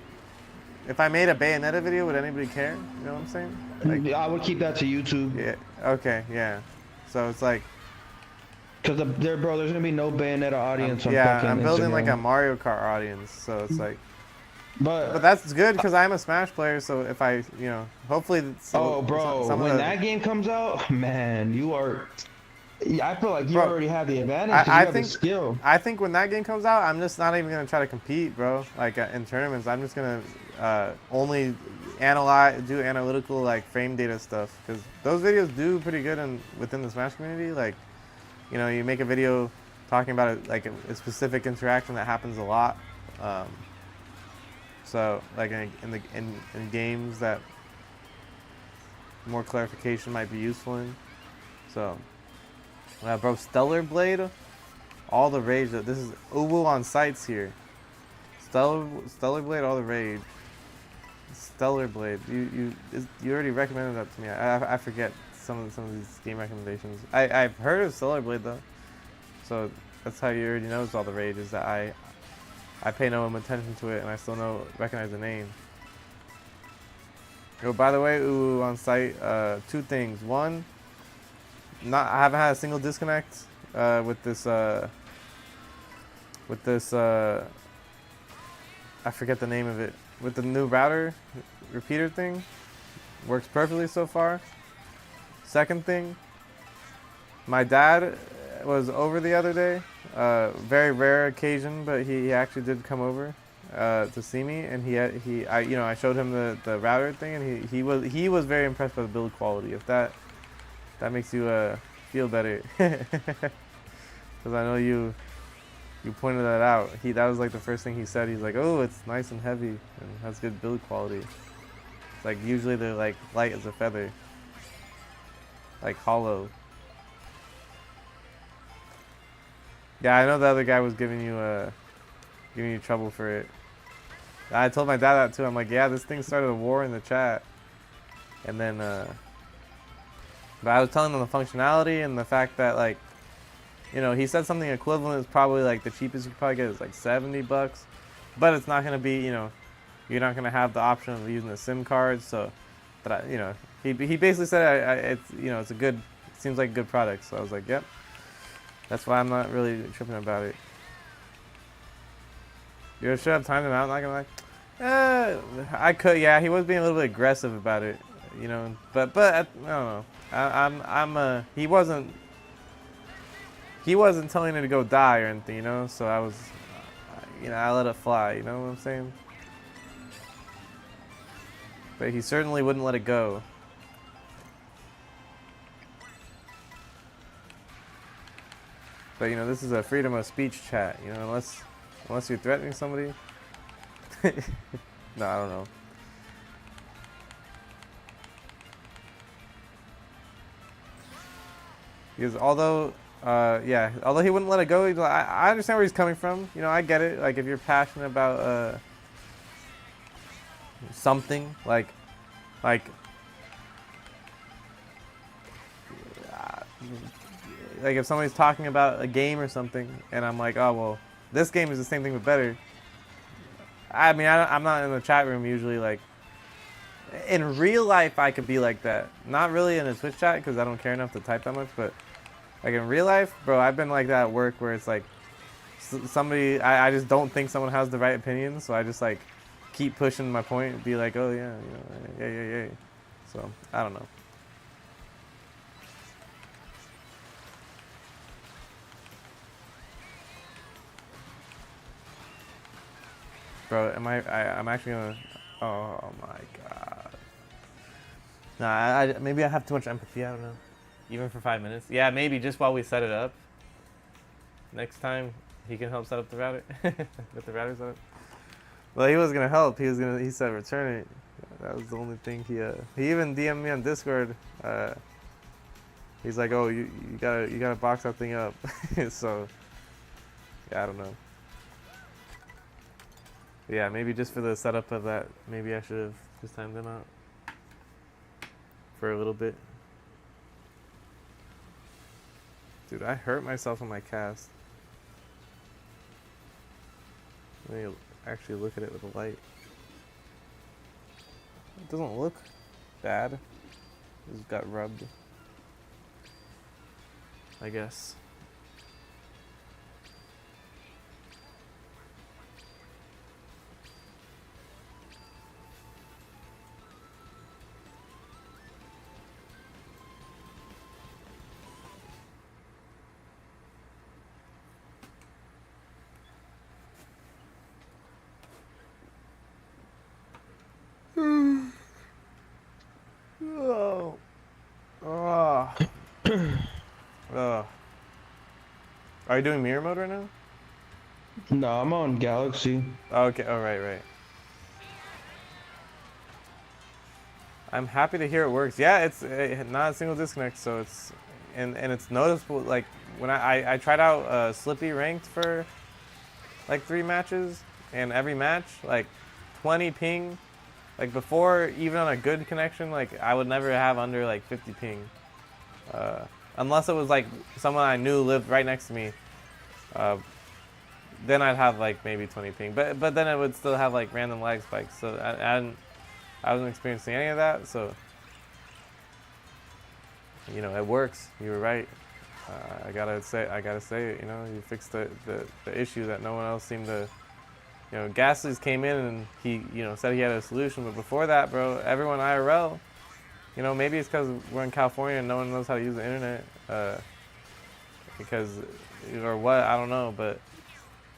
if I made a Bayonetta video, would anybody care? You know what I'm saying? Like, I would keep that to YouTube. Yeah. Okay. Yeah. So it's like. Cause bro, there's gonna be no Bayonetta audience on yeah, fucking I'm building Instagram. like a Mario Kart audience, so it's like. But that's good because I'm a Smash player, so if I, hopefully. Bro, when that game comes out, man, you are. I feel like you already have the advantage. I think the skill. I think when that game comes out, I'm just not even gonna try to compete, bro. Like in tournaments, I'm just gonna only do analytical like frame data stuff because those videos do pretty good within the Smash community. Like, you make a video talking about a specific interaction that happens a lot. So like in games that more clarification might be useful in. So. Bro, Stellar Blade, all the rage. This is Uwu on sites here. Stellar Blade, all the rage. Stellar Blade, you already recommended that to me. I forget some of these game recommendations. I've heard of Stellar Blade though, so that's how you already know it's all the rage. Is that I pay no attention to it and I still recognize the name. Oh, by the way, Uwu on site. Two things. One. I haven't had a single disconnect with this I forget the name of it, with the new router repeater thing. Works perfectly so far. Second thing, my dad was over the other day, very rare occasion, but he actually did come over to see me, and I showed him the router thing, and he was very impressed by the build quality. If that makes you feel better, because I know you pointed that out. That was like the first thing he said. He's like, "Oh, it's nice and heavy and has good build quality." It's like usually they're like light as a feather, like hollow. Yeah, I know the other guy was giving you trouble for it. I told my dad that too. I'm like, yeah, this thing started a war in the chat, and then. But I was telling him the functionality and the fact that, like, he said something equivalent is probably like the cheapest you could probably get is like $70, but it's not gonna be, you're not gonna have the option of using a SIM card. So, but he basically said it's seems like a good product. So I was like, yep, that's why I'm not really tripping about it. You should have timed him out. Not gonna lie, I could. Yeah, he was being a little bit aggressive about it, but I don't know. He wasn't telling her to go die or anything, so I was, I let it fly, you know what I'm saying? But he certainly wouldn't let it go. But you know, this is a freedom of speech chat. You know, unless you're threatening somebody. No, I don't know. Because although he wouldn't let it go, I understand where he's coming from. You know, I get it. Like if you're passionate about something, like uh, like if somebody's talking about a game or something, and I'm like, oh well, this game is the same thing but better. I mean, I'm not in the chat room usually. Like in real life, I could be like that. Not really in a Twitch chat because I don't care enough to type that much, but. Like in real life, bro, I've been like that at work where it's like somebody, I just don't think someone has the right opinion, so I just like keep pushing my point and be like, oh yeah, you know, yeah. So, I don't know. Bro, I'm actually gonna, oh my god. Nah, maybe I have too much empathy, I don't know. Even for 5 minutes? Yeah, maybe just while we set it up. Next time, he can help set up the router. Get the router set up. Well, he was gonna help. He said return it. That was the only thing he even DM'd me on Discord. He's like, oh, you gotta box that thing up. So, yeah, I don't know. Yeah, maybe just for the setup of that, maybe I should have just timed them out for a little bit. Dude, I hurt myself on my cast. Let me actually look at it with a light. It doesn't look bad. It just got rubbed, I guess. Oh. Oh. Oh. Are you doing mirror mode right now? No, I'm on Galaxy. Okay. Oh, right. I'm happy to hear it works. Yeah, it's not a single disconnect, so it's and it's noticeable. Like when I tried out Slippy ranked for like 3 matches, and every match like 20 ping. Like before, even on a good connection, like I would never have under like 50 ping, unless it was like someone I knew lived right next to me. Then I'd have like maybe 20 ping, but then it would still have like random lag spikes. So I wasn't experiencing any of that. So you know, it works. You were right. I gotta say it. You know, you fixed the issue that no one else seemed to. You know, Gasly's came in and he, you know, said he had a solution, but before that, bro, everyone IRL, you know, maybe it's because we're in California and no one knows how to use the internet, because, or what, I don't know, but,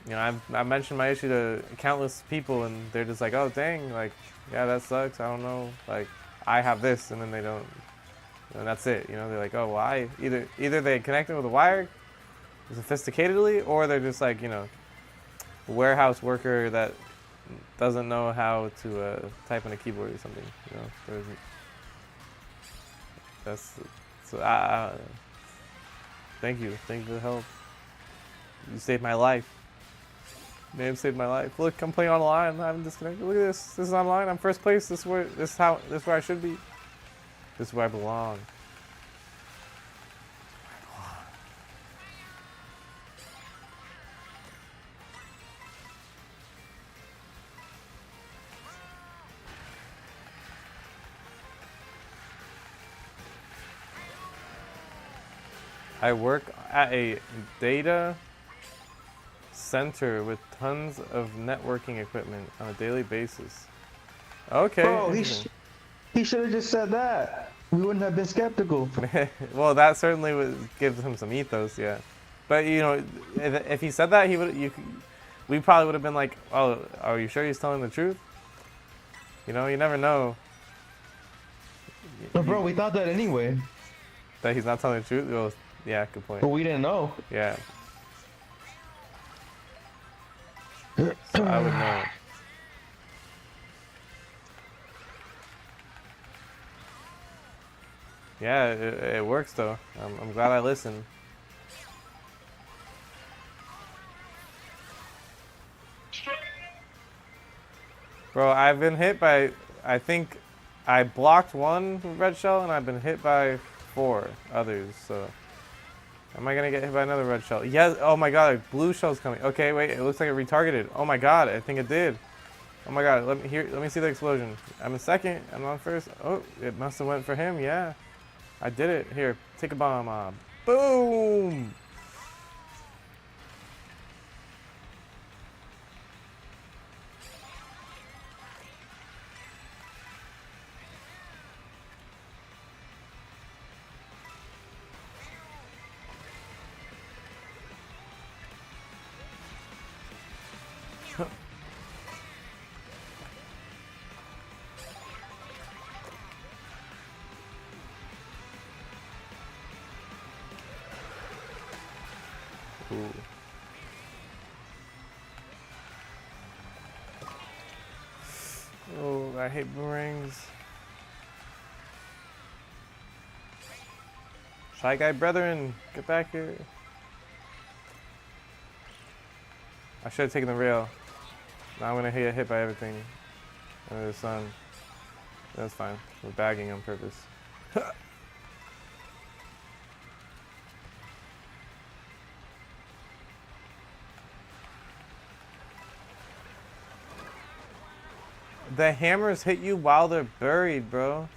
you know, I've mentioned my issue to countless people and they're just like, oh, dang, like, yeah, that sucks, I don't know, like, I have this, and then they don't, and that's it, you know, they're like, oh, well, either they connected with a wire sophisticatedly, or they're just like, you know, warehouse worker that doesn't know how to type on a keyboard or something, you know. That's so. Thank you for the help. You saved my life. You may have saved my life. Look, I'm playing online. I haven't disconnected. Look at this. This is online. I'm first place. This is where I should be. This is where I belong. I work at a data center with tons of networking equipment on a daily basis. Okay. Bro, he should have just said that. We wouldn't have been skeptical. Well, that certainly would give him some ethos, yeah. But you know, if he said that, we probably would have been like, "Oh, are you sure he's telling the truth?" You know, you never know. But bro, we thought that anyway. That he's not telling the truth. Well, yeah, good point. But we didn't know. Yeah. so I would know. Yeah, it works though. I'm glad I listened. Bro, I've been hit by, I think I blocked one red shell and I've been hit by 4 others, so. Am I gonna get hit by another red shell? Yes, oh my god, a blue shell's coming. Okay, wait, it looks like it retargeted. Oh my god, I think it did. Oh my god, let me see the explosion. I'm in second, I'm on first. Oh, it must have went for him, yeah. I did it. Here, take a bomb. Boom! Ooh. Oh, I hate boomerangs. Shy Guy brethren, get back here. I should have taken the rail. Now I'm gonna get hit by everything under the sun. That's fine. We're bagging on purpose. The hammers hit you while they're buried, bro.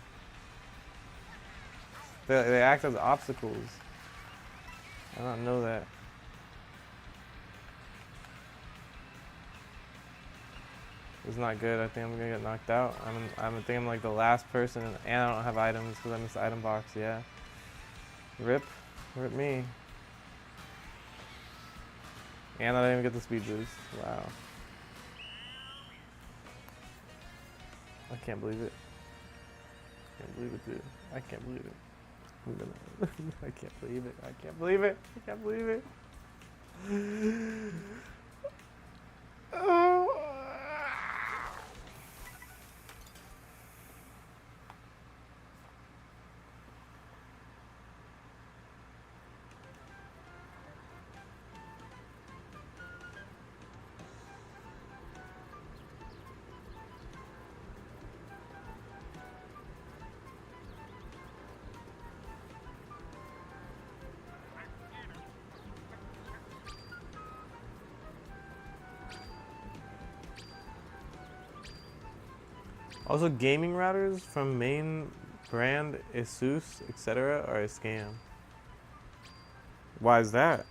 They act as obstacles. I don't know that. It's not good. I think I'm gonna get knocked out. I think I'm like the last person, and I don't have items because I missed the item box. Yeah. Rip me. And I didn't even get the speed boost. Wow. I can't believe it. I can't believe it, dude. I can't believe it. I'm gonna. I can't believe it. I can't believe it. I can't believe it. Oh. Also, gaming routers from main brand Asus, etc. are a scam. Why is that?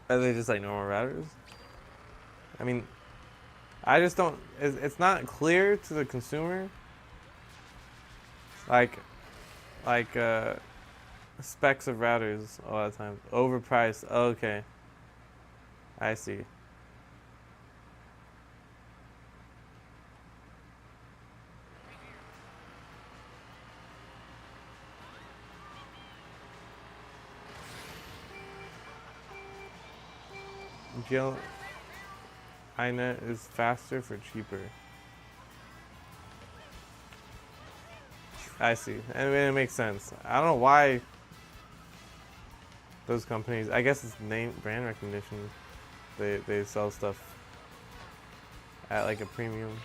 Are they just like normal routers? I mean, I just don't. It's not clear to the consumer. Like specs of routers a lot of times overpriced. Oh, okay. I see. Jill, iNet is faster for cheaper. I see. I mean, it makes sense. I don't know why those companies. I guess it's name brand recognition. They sell stuff at like a premium.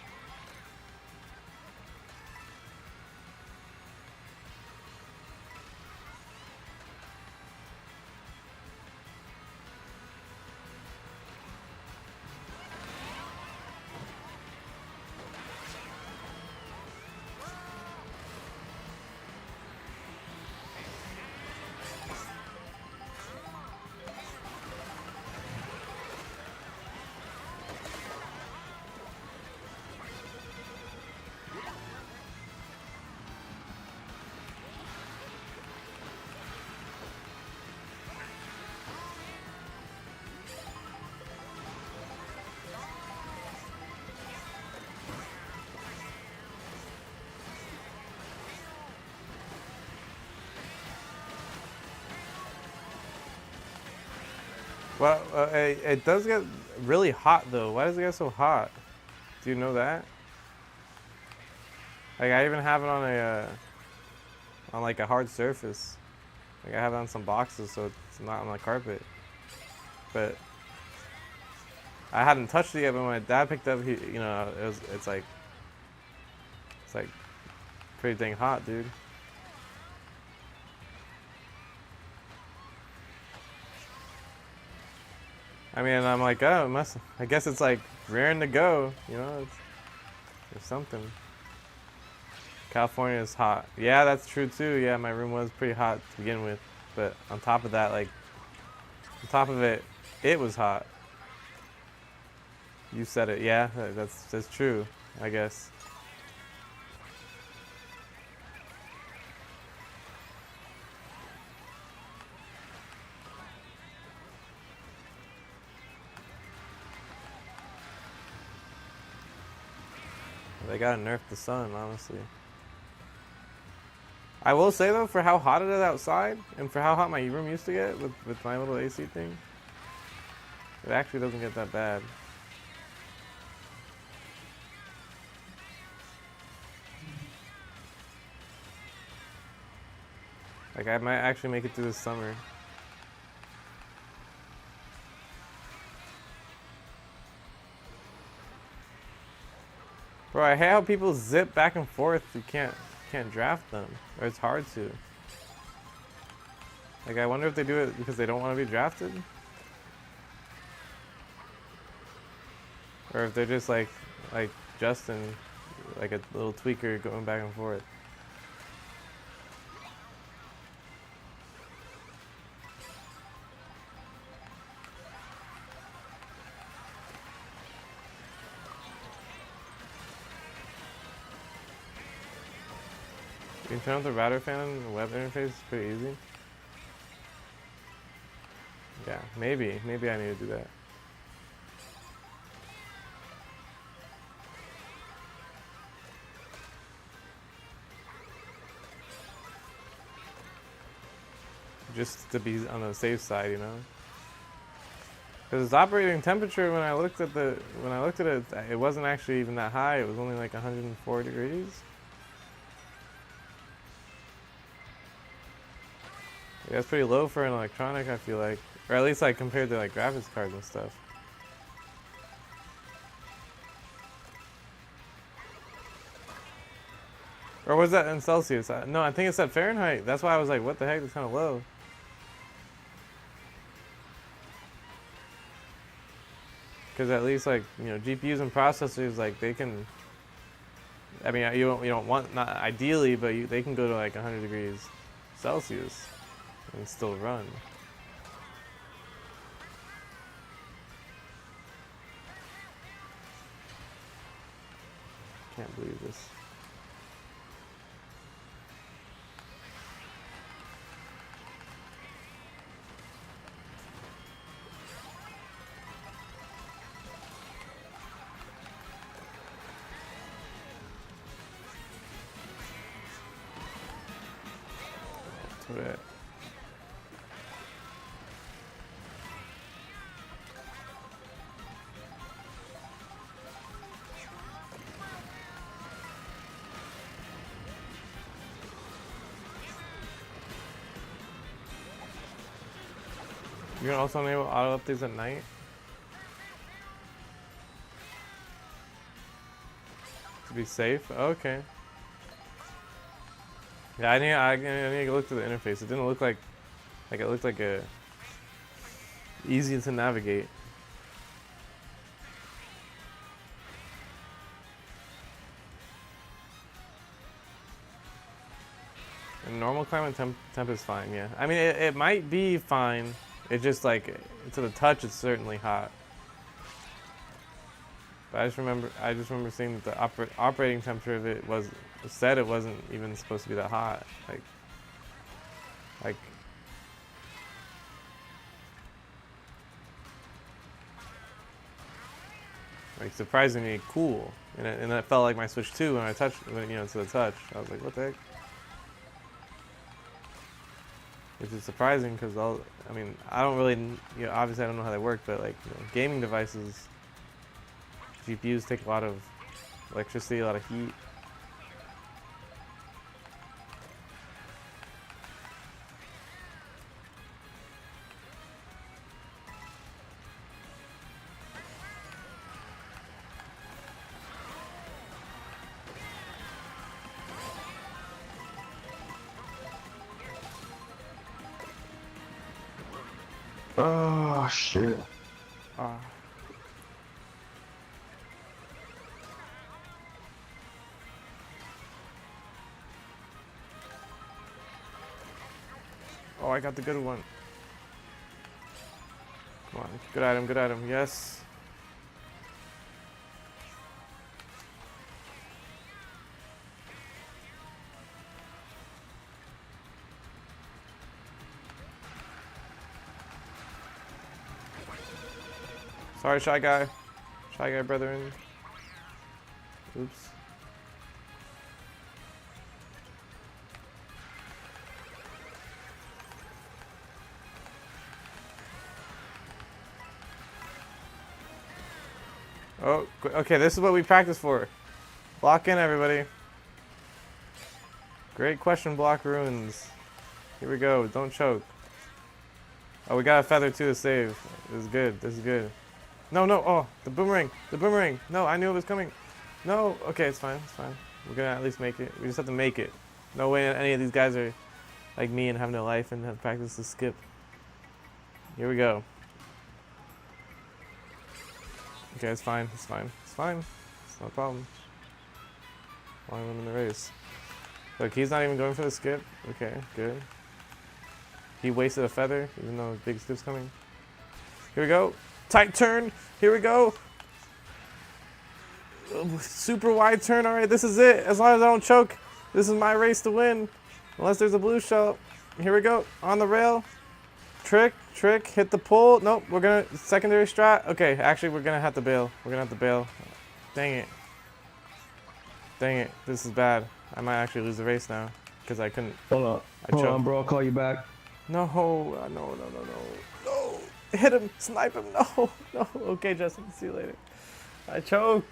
Well, it does get really hot though. Why does it get so hot? Do you know that? Like I even have it on a on like a hard surface. Like I have it on some boxes, so it's not on the carpet. But I hadn't touched it yet. But when my dad picked up, it's like pretty dang hot, dude. I mean, I'm like, oh, it must. I guess it's like raring to go, you know, or something. California is hot. Yeah, that's true too. Yeah, my room was pretty hot to begin with, but on top of that, like, on top of it, it was hot. You said it. Yeah, that's true. I guess. They gotta nerf the sun, honestly. I will say though, for how hot it is outside, and for how hot my room used to get with my little AC thing, it actually doesn't get that bad. Like I might actually make it through this summer. Bro, I hate how people zip back and forth. You can't draft them, or it's hard to. Like I wonder if they do it because they don't want to be drafted, or if they're just like Justin, like a little tweaker going back and forth. You can turn on the router fan on the web interface. It's pretty easy. Yeah, maybe I need to do that. Just to be on the safe side, you know. Because its operating temperature when I looked at it, it wasn't actually even that high. It was only like 104 degrees. Yeah, that's pretty low for an electronic, I feel like. Or at least like compared to like graphics cards and stuff. Or was that in Celsius? No, I think it's at Fahrenheit. That's why I was like, what the heck, that's kind of low. Because at least like, you know, GPUs and processors, like they can, I mean, you don't want, not ideally, but they can go to like 100 degrees Celsius and still run. Can't believe this. That's what it. You can also enable auto updates at night. To be safe? Okay. Yeah, I need to look through the interface. It didn't look like it looked like a easy to navigate. And normal climate temp is fine, yeah. I mean, it might be fine. It just like, to the touch, it's certainly hot. But I just remember seeing that the operating temperature of it said it wasn't even supposed to be that hot. Like surprisingly cool, and it felt like my Switch 2 when I touched, to the touch. I was like, what the heck? which is surprising because I mean, I don't really, obviously I don't know how they work, but like, gaming devices, GPUs take a lot of electricity, a lot of heat. Oh shit. Ah. Oh, I got the good one. Come on, good item, good item. Yes. Sorry, shy guy. Shy guy, brethren. Oops. Oh, okay, this is what we practice for. Block in, everybody. Great question, block runes. Here we go, don't choke. Oh, we got a feather too to save. This is good, this is good. No, no, oh, the boomerang, the boomerang. No, I knew it was coming. No, okay, it's fine, it's fine. We're gonna at least make it. We just have to make it. No way any of these guys are like me and have no life and have to practice to skip. Here we go. Okay, it's fine, it's fine, it's fine. It's no problem. Long win in the race. Look, he's not even going for the skip. Okay, good. He wasted a feather, even though a big skip's coming. Here we go. Tight turn. Here we go. Super wide turn. All right, this is it. As long as I don't choke, this is my race to win. Unless there's a blue shell. Here we go. On the rail. Trick, trick. Hit the pull. Nope, we're going to secondary strat. Okay, actually, we're going to have to bail. We're going to have to bail. Dang it. Dang it. This is bad. I might actually lose the race now because I couldn't. Hold on, bro. I'll call you back. No, no, no, no, no, no. Hit him, snipe him. No, no. Okay, Justin, see you later. I choked.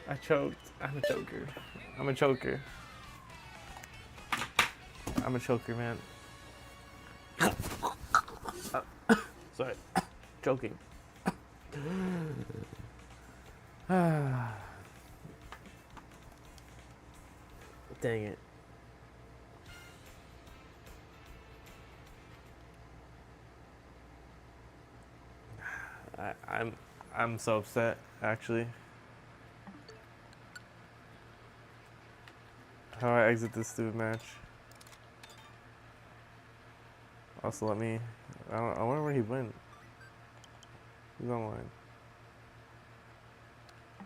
I choked. I'm a choker. I'm a choker. I'm a choker, man. Sorry. Choking. Dang it. I'm so upset, actually. How do I exit this stupid match? Also, let me. I wonder where he went. He's online.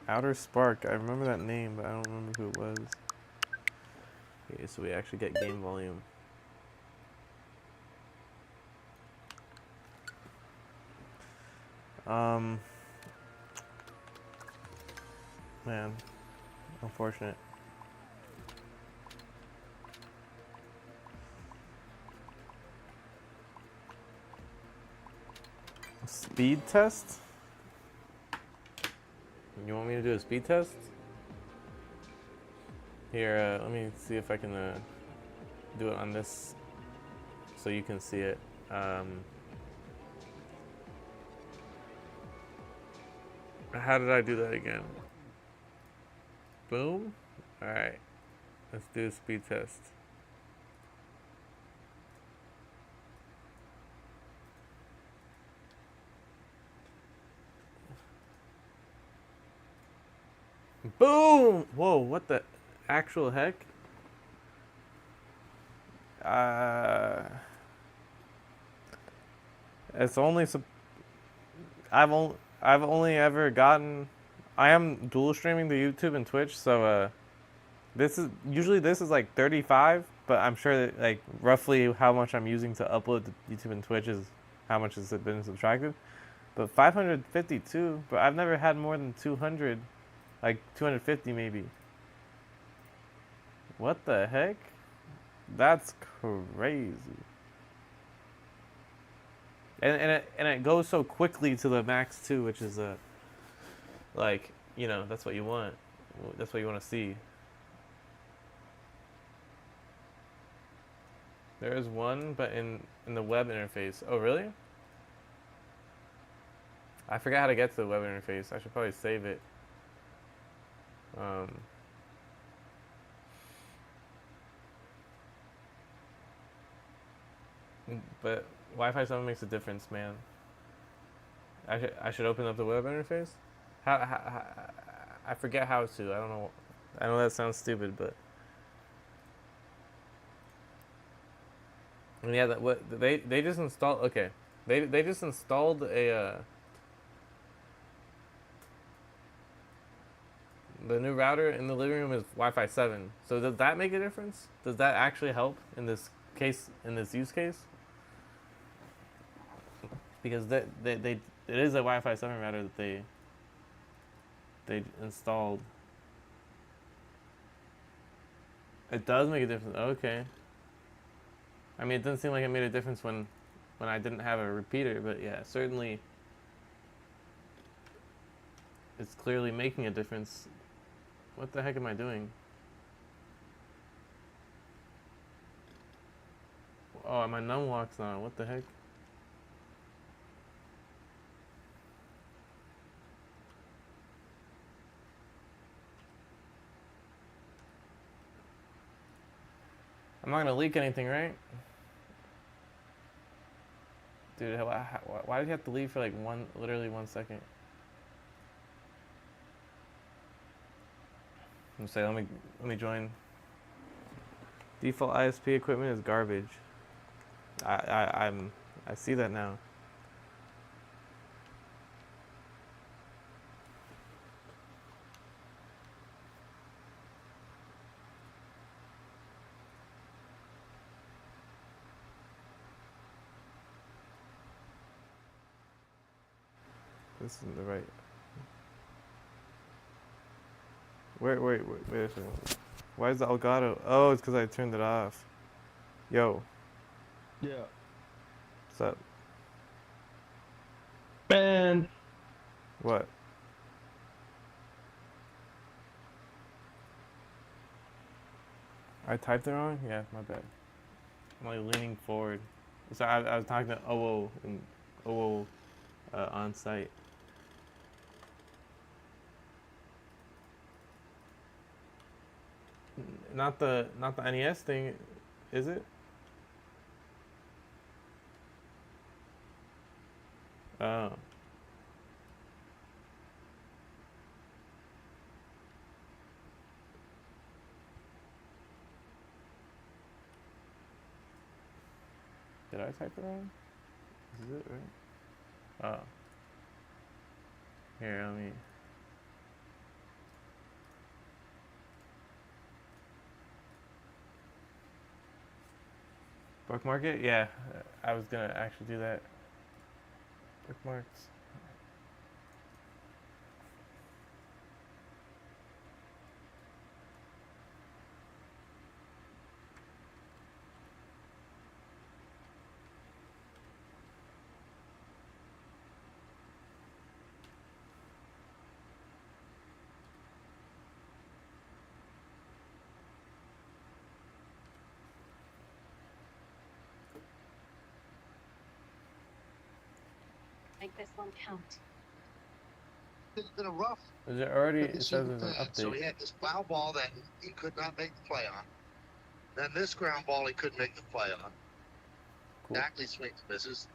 Outer Spark. I remember that name, but I don't remember who it was. Okay, so we actually get game volume. Man, unfortunate. Speed test? You want me to do a speed test? Here, let me see if I can do it on this so you can see it. How did I do that again? Boom. All right, let's do a speed test. Boom! Whoa, what the actual heck? It's only I've only ever gotten. I am dual streaming to YouTube and Twitch, so this is like 35, but I'm sure that like roughly how much I'm using to upload to YouTube and Twitch is how much has been subtracted. But 552, but I've never had more than 200, like 250 maybe. What the heck? That's crazy. And it goes so quickly to the max too, which is like, you know, that's what you want. That's what you want to see. There is one, but in the web interface. Oh, really? I forgot how to get to the web interface. I should probably save it. Um, but Wi-Fi 7 makes a difference, man. I should open up the web interface. How I forget how to. I don't know. I know that sounds stupid, but and yeah, that what they just installed. Okay, they just installed a the new router in the living room is Wi-Fi 7. So does that make a difference? Does that actually help in this case, in this use case? Because they it is a Wi-Fi 7 router that they installed. It does make a difference. Okay. I mean, it doesn't seem like it made a difference when I didn't have a repeater, but yeah, certainly it's clearly making a difference. What the heck am I doing? Oh, my numlock's not. What the heck? I'm not gonna leak anything, right? Dude, why did you have to leave for like literally 1 second? I'm say, let me join. Default ISP equipment is garbage. I see that now. This isn't the right. Wait a second. Why is the Elgato? Oh, it's because I turned it off. Yo, Yeah. what's up? Man, What? I typed it wrong? Yeah, my bad. I'm like leaning forward. So I was talking to OO and OO on site. Not the NES thing, is it? Oh. Did I type it wrong? Is it right? Oh. Here, let me. Bookmark it? Yeah, I was gonna actually do that. Bookmarks. Make this one count. It's been a rough. Is it already? But It this says year, there's an update. so he had this foul ball that he could not make the play on. Then this ground ball he couldn't make the play on. Cool. Exactly swings misses.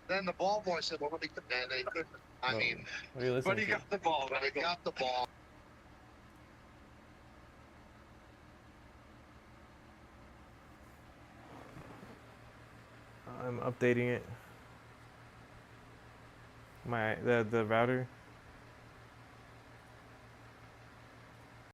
Then the ball boy said, "Well, let me get that." They couldn't. I Oh, mean, what are you but listening he to? got the ball. But he got the ball. I'm updating it. The router.